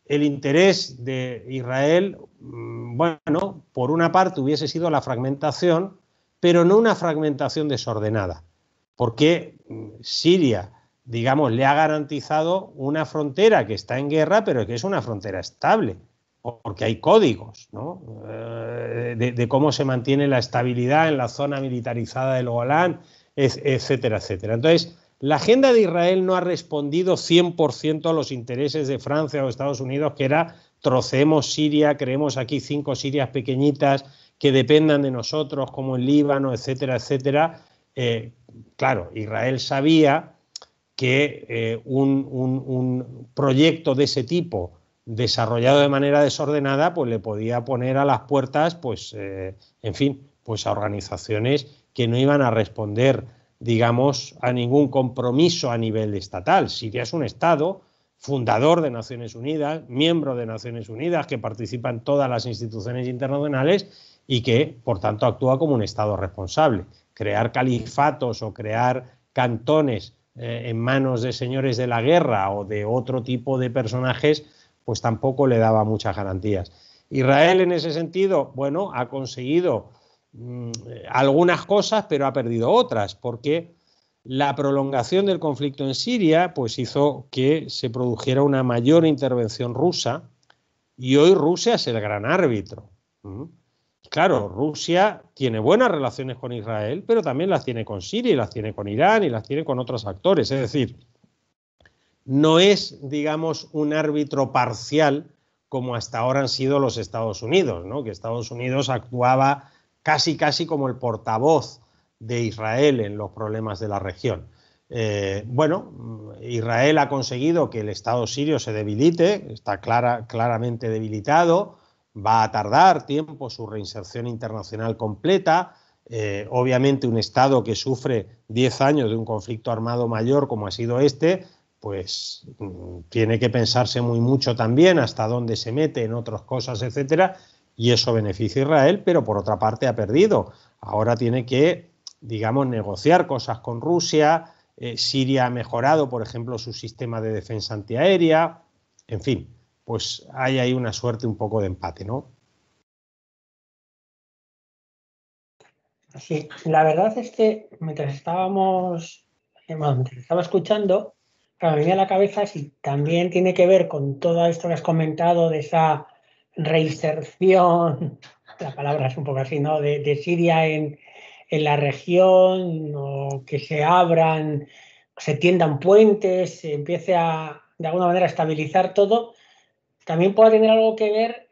El interés de Israel, bueno, por una parte hubiese sido la fragmentación, pero no una fragmentación desordenada, porque Siria, digamos, le ha garantizado una frontera que está en guerra, pero que es una frontera estable, porque hay códigos, ¿no? de cómo se mantiene la estabilidad en la zona militarizada del Golán, etcétera, etcétera. Entonces, la agenda de Israel no ha respondido 100% a los intereses de Francia o Estados Unidos, que era trocemos Siria, creemos aquí 5 Sirias pequeñitas que dependan de nosotros, como el Líbano, etcétera, etcétera. Claro, Israel sabía que un proyecto de ese tipo desarrollado de manera desordenada, pues le podía poner a las puertas, pues, en fin, pues a organizaciones que no iban a responder, digamos, a ningún compromiso a nivel estatal. Siria es un Estado fundador de Naciones Unidas, miembro de Naciones Unidas, que participa en todas las instituciones internacionales y que, por tanto, actúa como un Estado responsable. Crear califatos o crear cantones en manos de señores de la guerra o de otro tipo de personajes, pues tampoco le daba muchas garantías. Israel, en ese sentido, bueno, ha conseguido algunas cosas, pero ha perdido otras, porque la prolongación del conflicto en Siria pues hizo que se produjera una mayor intervención rusa, y hoy Rusia es el gran árbitro. Claro, Rusia tiene buenas relaciones con Israel, pero también las tiene con Siria, y las tiene con Irán, y las tiene con otros actores. Es decir, no es, digamos, un árbitro parcial como hasta ahora han sido los Estados Unidos, ¿no? Que Estados Unidos actuaba casi como el portavoz de Israel en los problemas de la región. Bueno, Israel ha conseguido que el Estado sirio se debilite, está claramente debilitado, va a tardar tiempo su reinserción internacional completa. Obviamente un Estado que sufre 10 años de un conflicto armado mayor como ha sido este, pues tiene que pensarse muy mucho también hasta dónde se mete en otras cosas, etcétera, y eso beneficia a Israel, pero por otra parte ha perdido. Ahora tiene que, digamos, negociar cosas con Rusia. Siria ha mejorado, por ejemplo, su sistema de defensa antiaérea. En fin, pues hay ahí una suerte un poco de empate, ¿no? Sí, la verdad es que mientras estaba escuchando, me venía a la cabeza si también tiene que ver con todo esto que has comentado de esa reinserción, la palabra es un poco así, ¿no? De Siria en la región, o que se abran, se tiendan puentes, se empiece a, de alguna manera, a estabilizar todo. También puede tener algo que ver,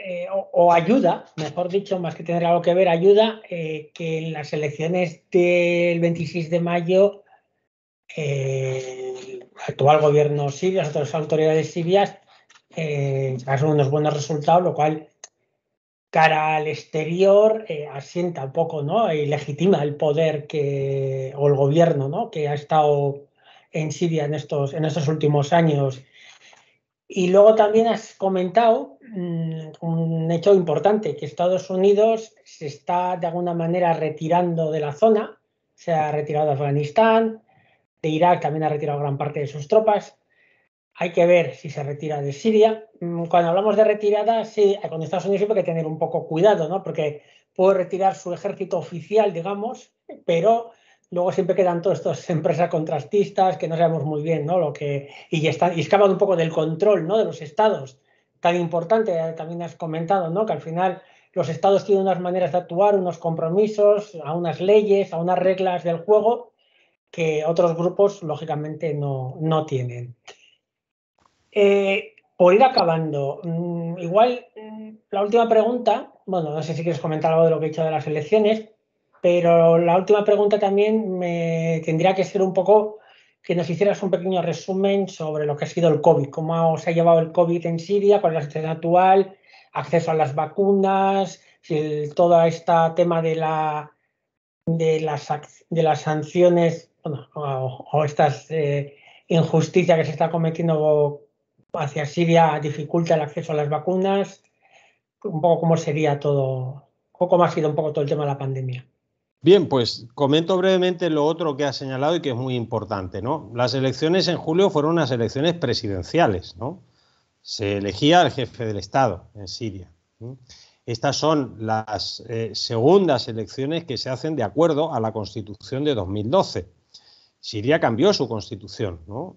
o ayuda, mejor dicho, más que tener algo que ver, ayuda que en las elecciones del 26 de mayo el actual gobierno sirio, las otras autoridades sirias, sacaron unos buenos resultados, lo cual, cara al exterior, asienta un poco, ¿no? Y legitima el poder o el gobierno, ¿no? Que ha estado en Siria en estos últimos años. Y luego también has comentado un hecho importante, que Estados Unidos se está de alguna manera retirando de la zona, se ha retirado de Afganistán, de Irak también ha retirado gran parte de sus tropas. Hay que ver si se retira de Siria. Cuando hablamos de retirada, sí, con Estados Unidos siempre hay que tener un poco cuidado, ¿no? Porque puede retirar su ejército oficial, digamos, pero luego siempre quedan todas estas empresas contrastistas que no sabemos muy bien, ¿no? Y escapan un poco del control, ¿no? De los estados. Tan importante, también has comentado, ¿no? Que al final los estados tienen unas maneras de actuar, unos compromisos, a unas leyes, a unas reglas del juego que otros grupos, lógicamente, no tienen. Por ir acabando, igual la última pregunta, bueno, no sé si quieres comentar algo de lo que he dicho de las elecciones, pero la última pregunta también me tendría que ser un poco que nos hicieras un pequeño resumen sobre lo que ha sido el COVID, cómo se ha llevado el COVID en Siria, cuál es la situación actual, acceso a las vacunas, si todo este tema de las sanciones, bueno, o estas injusticias que se está cometiendo hacia Siria dificulta el acceso a las vacunas, un poco cómo sería todo, o cómo ha sido un poco todo el tema de la pandemia. Bien, pues comento brevemente lo otro que has señalado y que es muy importante, ¿no? Las elecciones en julio fueron unas elecciones presidenciales, ¿no? Se elegía al jefe del Estado en Siria. Estas son las segundas elecciones que se hacen de acuerdo a la Constitución de 2012. Siria cambió su constitución, ¿no?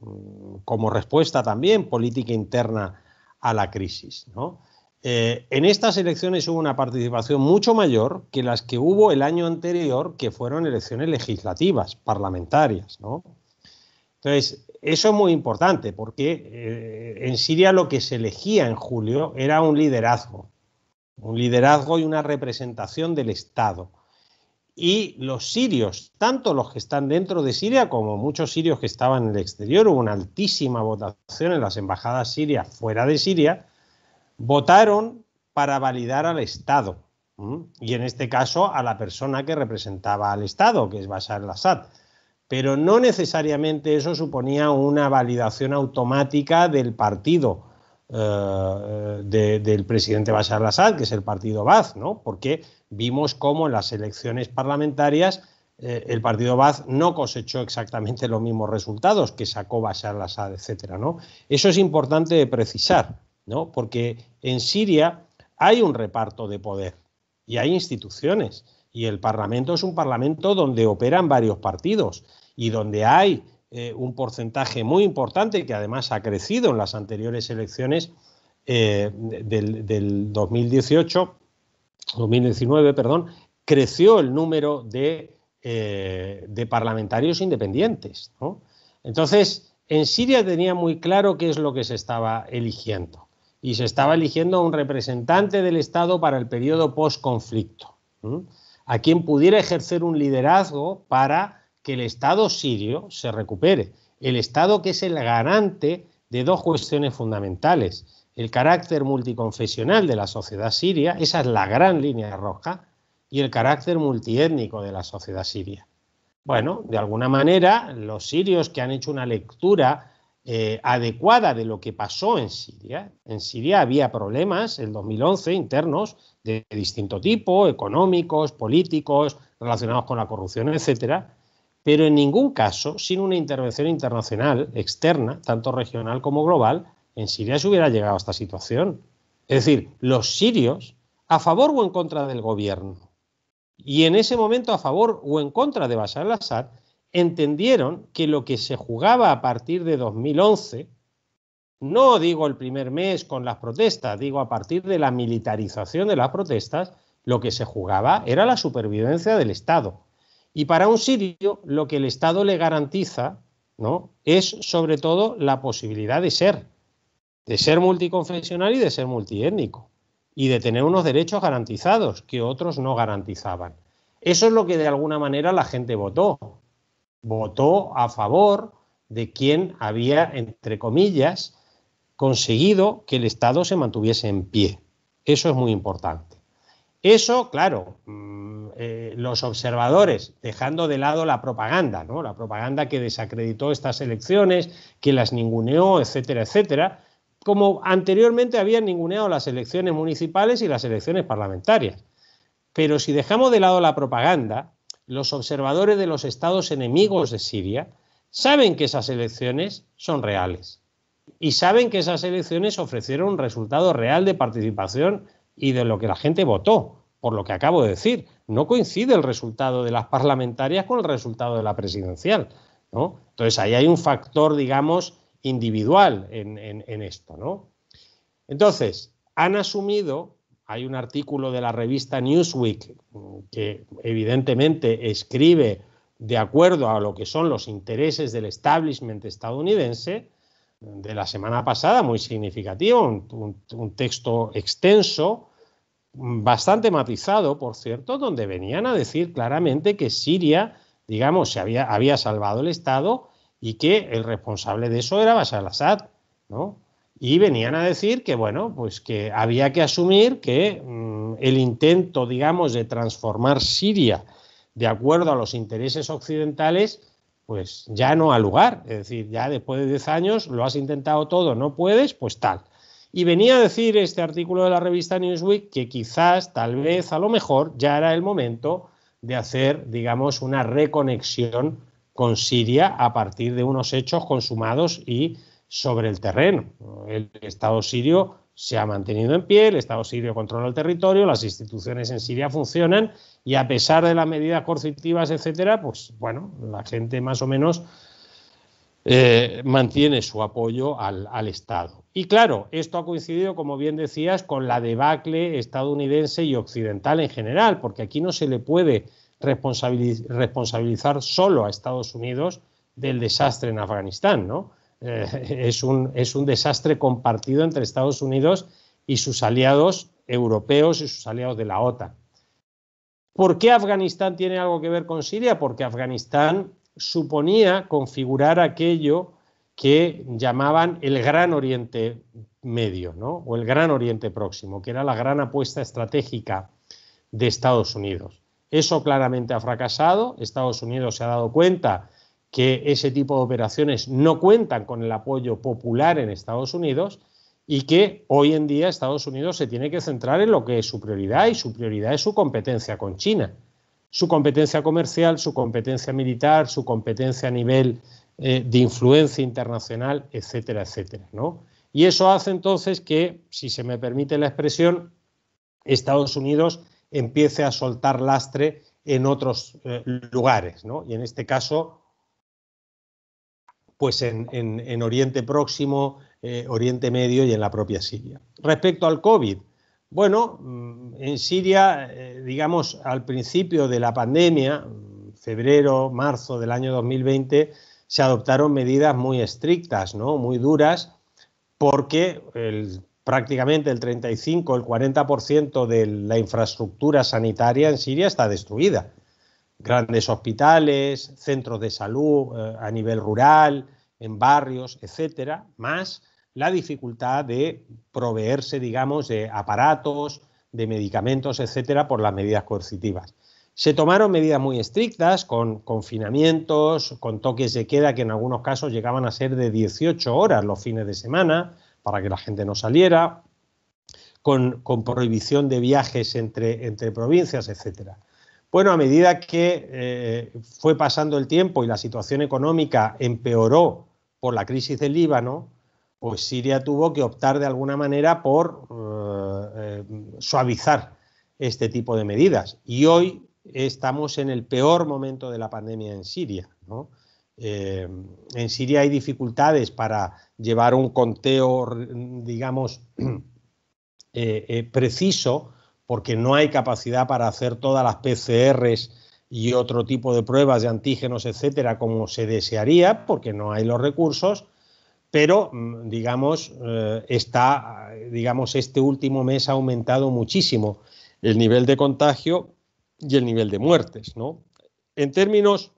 Como respuesta también política interna a la crisis, ¿no? En estas elecciones hubo una participación mucho mayor que las que hubo el año anterior, que fueron elecciones legislativas, parlamentarias, ¿no? Entonces, eso es muy importante porque en Siria lo que se elegía en julio era un liderazgo y una representación del Estado. Y los sirios, tanto los que están dentro de Siria como muchos sirios que estaban en el exterior, hubo una altísima votación en las embajadas sirias fuera de Siria, votaron para validar al Estado. Y en este caso a la persona que representaba al Estado, que es Bashar al-Assad. Pero no necesariamente eso suponía una validación automática del partido del presidente Bashar al-Assad, que es el partido Baath, ¿no? Porque vimos cómo en las elecciones parlamentarias el partido Baath no cosechó exactamente los mismos resultados que sacó Bashar al-Assad, etcétera, ¿no? Eso es importante de precisar, ¿no? Porque en Siria hay un reparto de poder y hay instituciones, y el Parlamento es un parlamento donde operan varios partidos y donde hay un porcentaje muy importante que además ha crecido en las anteriores elecciones del 2019, perdón, creció el número de parlamentarios independientes, ¿no? Entonces, en Siria tenía muy claro qué es lo que se estaba eligiendo. Y se estaba eligiendo a un representante del Estado para el periodo post-conflicto, a quien pudiera ejercer un liderazgo para que el Estado sirio se recupere. El Estado que es el garante de dos cuestiones fundamentales: el carácter multiconfesional de la sociedad siria, esa es la gran línea roja, y el carácter multiétnico de la sociedad siria. Bueno, de alguna manera, los sirios que han hecho una lectura adecuada de lo que pasó en Siria había problemas en 2011 internos de distinto tipo, económicos, políticos, relacionados con la corrupción, etcétera, pero en ningún caso, sin una intervención internacional, externa, tanto regional como global, en Siria se hubiera llegado a esta situación. Es decir, los sirios, a favor o en contra del gobierno, y en ese momento a favor o en contra de Bashar al-Assad, entendieron que lo que se jugaba a partir de 2011, no digo el primer mes con las protestas, digo a partir de la militarización de las protestas, lo que se jugaba era la supervivencia del Estado. Y para un sirio lo que el Estado le garantiza, ¿no?, es sobre todo la posibilidad de ser multiconfesional y de ser multiétnico, y de tener unos derechos garantizados que otros no garantizaban. Eso es lo que de alguna manera la gente votó. Votó a favor de quien había, entre comillas, conseguido que el Estado se mantuviese en pie. Eso es muy importante. Eso, claro, los observadores, dejando de lado la propaganda, ¿no?, la propaganda que desacreditó estas elecciones, que las ninguneó, etcétera, etcétera, como anteriormente habían ninguneado las elecciones municipales y las elecciones parlamentarias. Pero si dejamos de lado la propaganda, los observadores de los estados enemigos de Siria saben que esas elecciones son reales y saben que esas elecciones ofrecieron un resultado real de participación y de lo que la gente votó. Por lo que acabo de decir, no coincide el resultado de las parlamentarias con el resultado de la presidencial, ¿no? Entonces ahí hay un factor, digamos, individual en esto, ¿no? Entonces, han asumido, hay un artículo de la revista Newsweek que evidentemente escribe de acuerdo a lo que son los intereses del establishment estadounidense, de la semana pasada, muy significativo, un texto extenso, bastante matizado, por cierto, donde venían a decir claramente que Siria, digamos, había salvado el Estado y que el responsable de eso era Bashar al-Assad, ¿no? Y venían a decir que, bueno, pues que había que asumir que el intento, digamos, de transformar Siria de acuerdo a los intereses occidentales, pues ya no ha lugar. Es decir, ya después de 10 años lo has intentado todo, no puedes, pues tal. Y venía a decir este artículo de la revista Newsweek que quizás, tal vez, a lo mejor, ya era el momento de hacer, digamos, una reconexión con Siria a partir de unos hechos consumados y sobre el terreno. El Estado sirio se ha mantenido en pie, el Estado sirio controla el territorio, las instituciones en Siria funcionan y a pesar de las medidas coercitivas, etcétera, pues bueno, la gente más o menos mantiene su apoyo al Estado. Y claro, esto ha coincidido, como bien decías, con la debacle estadounidense y occidental en general, porque aquí no se le puede responsabilizar solo a Estados Unidos del desastre en Afganistán, ¿no? Es un desastre compartido entre Estados Unidos y sus aliados europeos y sus aliados de la OTAN. ¿Por qué Afganistán tiene algo que ver con Siria? Porque Afganistán suponía configurar aquello que llamaban el Gran Oriente Medio, ¿no? O el Gran Oriente Próximo, que era la gran apuesta estratégica de Estados Unidos. Eso claramente ha fracasado. Estados Unidos se ha dado cuenta que ese tipo de operaciones no cuentan con el apoyo popular en Estados Unidos y que hoy en día Estados Unidos se tiene que centrar en lo que es su prioridad, y su prioridad es su competencia con China. Su competencia comercial, su competencia militar, su competencia a nivel de influencia internacional, etcétera, etcétera, ¿no? Y eso hace entonces que, si se me permite la expresión, Estados Unidos empiece a soltar lastre en otros lugares, ¿no? Y en este caso, pues en Oriente Próximo, Oriente Medio y en la propia Siria. Respecto al COVID, bueno, en Siria, digamos, al principio de la pandemia, febrero, marzo del año 2020, se adoptaron medidas muy estrictas, ¿no? Muy duras, porque prácticamente el 35, el 40% de la infraestructura sanitaria en Siria está destruida. Grandes hospitales, centros de salud a nivel rural, en barrios, etcétera, más la dificultad de proveerse, digamos, de aparatos, de medicamentos, etcétera, por las medidas coercitivas. Se tomaron medidas muy estrictas, con confinamientos, con toques de queda que en algunos casos llegaban a ser de 18 horas los fines de semana, para que la gente no saliera, con prohibición de viajes entre provincias, etcétera. Bueno, a medida que fue pasando el tiempo y la situación económica empeoró por la crisis del Líbano, pues Siria tuvo que optar de alguna manera por suavizar este tipo de medidas. Y hoy estamos en el peor momento de la pandemia en Siria, ¿no? En Siria hay dificultades para llevar un conteo, digamos, preciso, porque no hay capacidad para hacer todas las PCRs y otro tipo de pruebas de antígenos, etcétera, como se desearía, porque no hay los recursos, pero, digamos, este último mes ha aumentado muchísimo el nivel de contagio y el nivel de muertes, ¿no? En términos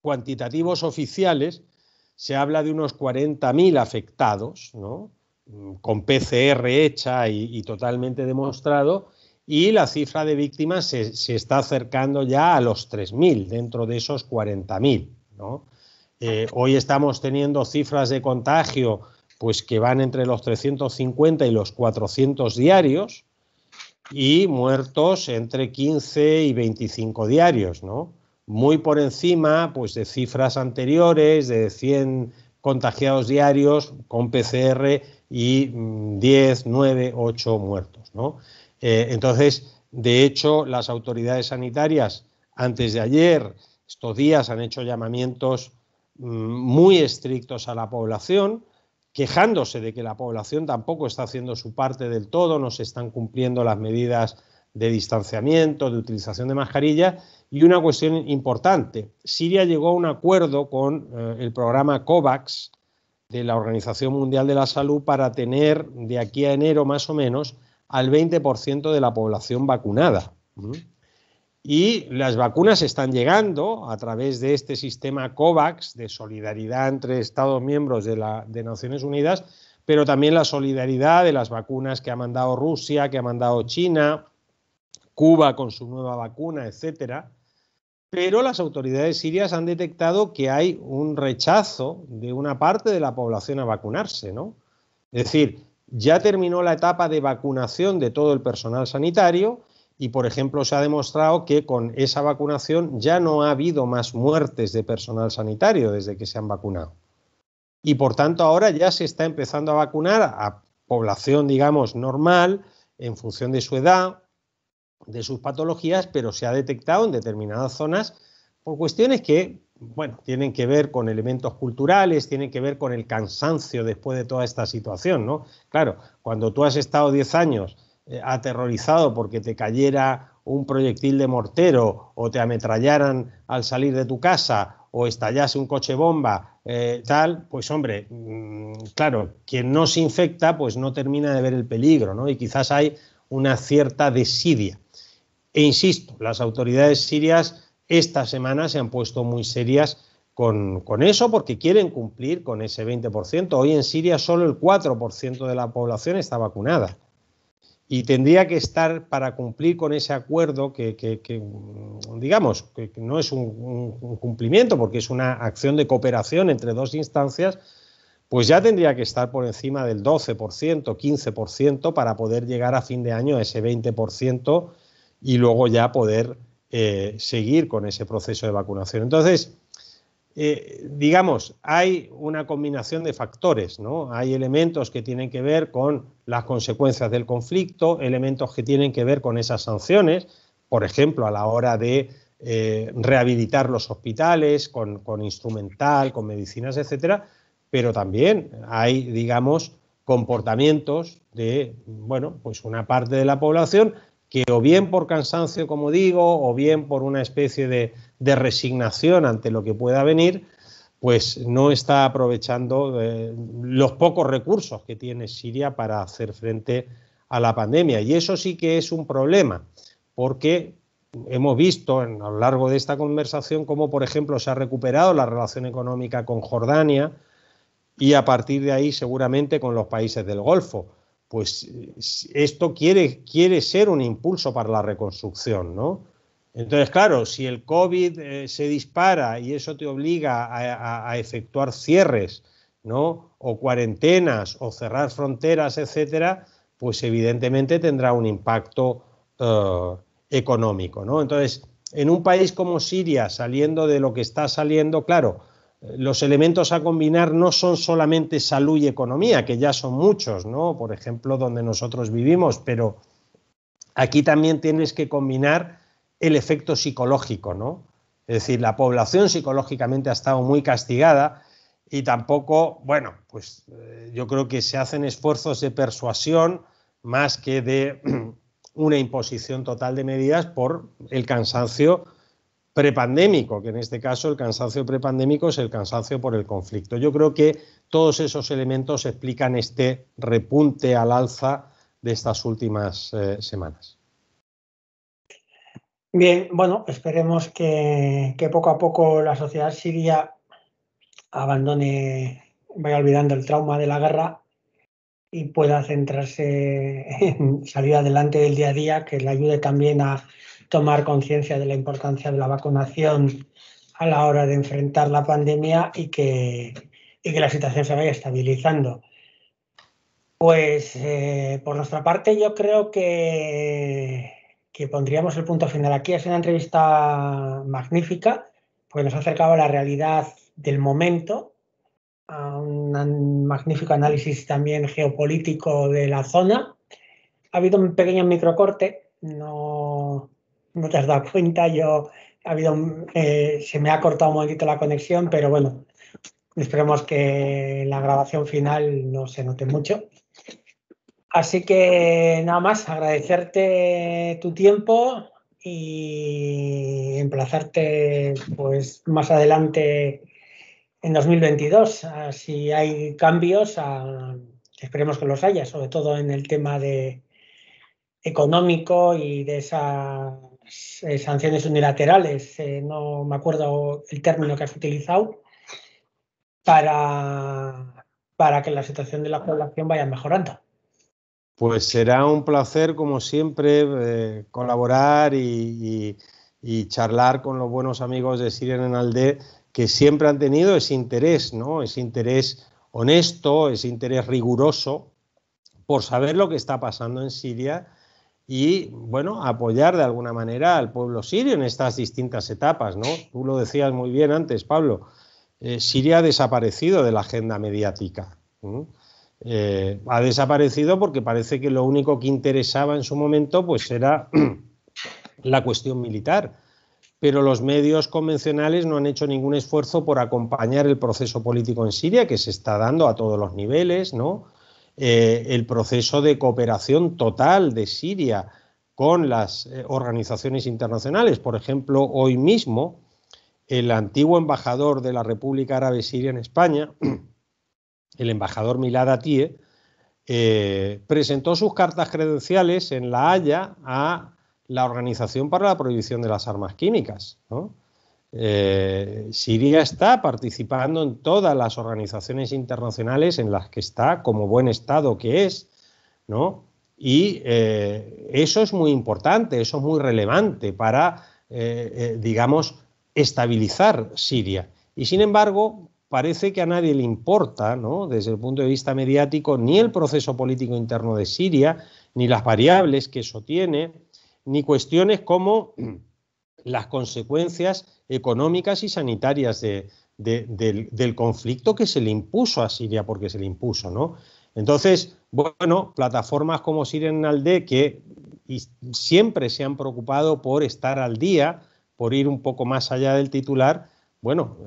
cuantitativos oficiales, se habla de unos 40.000 afectados, ¿no? Con PCR hecha y totalmente demostrado, y la cifra de víctimas se está acercando ya a los 3.000 dentro de esos 40.000, ¿no? Hoy estamos teniendo cifras de contagio pues que van entre los 350 y los 400 diarios y muertos entre 15 y 25 diarios, ¿no? Muy por encima pues, de cifras anteriores de 100 contagiados diarios con PCR y 10, 9, 8 muertos, ¿no? Entonces, de hecho, las autoridades sanitarias antes de ayer, estos días, han hecho llamamientos muy estrictos a la población, quejándose de que la población tampoco está haciendo su parte del todo, no se están cumpliendo las medidas de distanciamiento, de utilización de mascarilla. Y una cuestión importante, Siria llegó a un acuerdo con el programa COVAX de la Organización Mundial de la Salud para tener de aquí a enero más o menos al 20% de la población vacunada. Y las vacunas están llegando a través de este sistema COVAX de solidaridad entre Estados miembros de Naciones Unidas, pero también la solidaridad de las vacunas que ha mandado Rusia, que ha mandado China, Cuba con su nueva vacuna, etcétera. Pero las autoridades sirias han detectado que hay un rechazo de una parte de la población a vacunarse, ¿no? Es decir, ya terminó la etapa de vacunación de todo el personal sanitario y, por ejemplo, se ha demostrado que con esa vacunación ya no ha habido más muertes de personal sanitario desde que se han vacunado. Y, por tanto, ahora ya se está empezando a vacunar a población, digamos, normal, en función de su edad, de sus patologías, pero se ha detectado en determinadas zonas por cuestiones que, bueno, tienen que ver con elementos culturales, tienen que ver con el cansancio después de toda esta situación, ¿no? Claro, cuando tú has estado 10 años aterrorizado porque te cayera un proyectil de mortero o te ametrallaran al salir de tu casa o estallase un coche bomba, tal, pues hombre, claro, quien no se infecta pues no termina de ver el peligro, ¿no? Y quizás hay una cierta desidia. E insisto, las autoridades sirias esta semana se han puesto muy serias con eso porque quieren cumplir con ese 20%. Hoy en Siria solo el 4% de la población está vacunada. Y tendría que estar para cumplir con ese acuerdo digamos, que no es un cumplimiento porque es una acción de cooperación entre dos instancias, pues ya tendría que estar por encima del 12%, 15% para poder llegar a fin de año a ese 20% y luego ya poder seguir con ese proceso de vacunación. Entonces, digamos, hay una combinación de factores, ¿no? Hay elementos que tienen que ver con las consecuencias del conflicto, elementos que tienen que ver con esas sanciones, por ejemplo, a la hora de rehabilitar los hospitales con instrumental, con medicinas, etcétera, pero también hay, digamos, comportamientos de, bueno, pues una parte de la población que o bien por cansancio, como digo, o bien por una especie de resignación ante lo que pueda venir, pues no está aprovechando los pocos recursos que tiene Siria para hacer frente a la pandemia. Y eso sí que es un problema, porque hemos visto a lo largo de esta conversación cómo, por ejemplo, se ha recuperado la relación económica con Jordania y a partir de ahí seguramente con los países del Golfo. Pues esto quiere ser un impulso para la reconstrucción, ¿no? Entonces, claro, si el COVID se dispara y eso te obliga a efectuar cierres, ¿no? O cuarentenas o cerrar fronteras, etcétera, pues evidentemente tendrá un impacto económico, ¿no? Entonces, en un país como Siria, saliendo de lo que está saliendo, claro, los elementos a combinar no son solamente salud y economía, que ya son muchos, ¿no? Por ejemplo, donde nosotros vivimos, pero aquí también tienes que combinar el efecto psicológico, ¿no? Es decir, la población psicológicamente ha estado muy castigada y tampoco, bueno, pues yo creo que se hacen esfuerzos de persuasión más que de una imposición total de medidas por el cansancio prepandémico, que en este caso el cansancio prepandémico es el cansancio por el conflicto. Yo creo que todos esos elementos explican este repunte al alza de estas últimas semanas. Bien, bueno, esperemos que poco a poco la sociedad siria abandone, vaya olvidando el trauma de la guerra y pueda centrarse en salir adelante del día a día, que le ayude también a tomar conciencia de la importancia de la vacunación a la hora de enfrentar la pandemia y que la situación se vaya estabilizando. Pues por nuestra parte yo creo que pondríamos el punto final aquí. Es una entrevista magnífica, porque nos ha acercado a la realidad del momento, a un magnífico análisis también geopolítico de la zona. Ha habido un pequeño microcorte, no te has dado cuenta, se me ha cortado un momentito la conexión, pero bueno, esperemos que en la grabación final no se note mucho. Así que nada más, agradecerte tu tiempo y emplazarte pues más adelante en 2022. Si hay cambios, esperemos que los haya, sobre todo en el tema económico y de esas sanciones unilaterales. No me acuerdo el término que has utilizado para que la situación de la población vaya mejorando. Pues será un placer, como siempre, colaborar y charlar con los buenos amigos de Siria en Alde, que siempre han tenido ese interés, ¿no? Ese interés honesto, ese interés riguroso por saber lo que está pasando en Siria y, bueno, apoyar de alguna manera al pueblo sirio en estas distintas etapas, ¿no? Tú lo decías muy bien antes, Pablo, Siria ha desaparecido de la agenda mediática. Ha desaparecido porque parece que lo único que interesaba en su momento pues era la cuestión militar, pero los medios convencionales no han hecho ningún esfuerzo por acompañar el proceso político en Siria, que se está dando a todos los niveles, ¿no? El proceso de cooperación total de Siria con las organizaciones internacionales. Por ejemplo, hoy mismo, el antiguo embajador de la República Árabe Siria en España, el embajador Milad Atie, presentó sus cartas credenciales en La Haya a la Organización para la Prohibición de las Armas Químicas, ¿no? Siria está participando en todas las organizaciones internacionales en las que está, como buen Estado que es, ¿no? Y eso es muy importante, eso es muy relevante para, digamos, estabilizar Siria. Y sin embargo, parece que a nadie le importa, ¿no?, desde el punto de vista mediático, ni el proceso político interno de Siria, ni las variables que eso tiene, ni cuestiones como las consecuencias económicas y sanitarias del conflicto que se le impuso a Siria, porque se le impuso, ¿no? Entonces, bueno, plataformas como Syrian All Day, que siempre se han preocupado por estar al día, por ir un poco más allá del titular, bueno,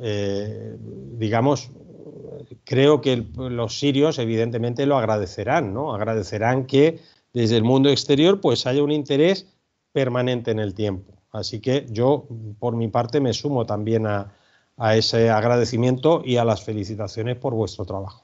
digamos, creo que los sirios evidentemente lo agradecerán, ¿no? Agradecerán que desde el mundo exterior pues haya un interés permanente en el tiempo. Así que yo, por mi parte, me sumo también a ese agradecimiento y a las felicitaciones por vuestro trabajo.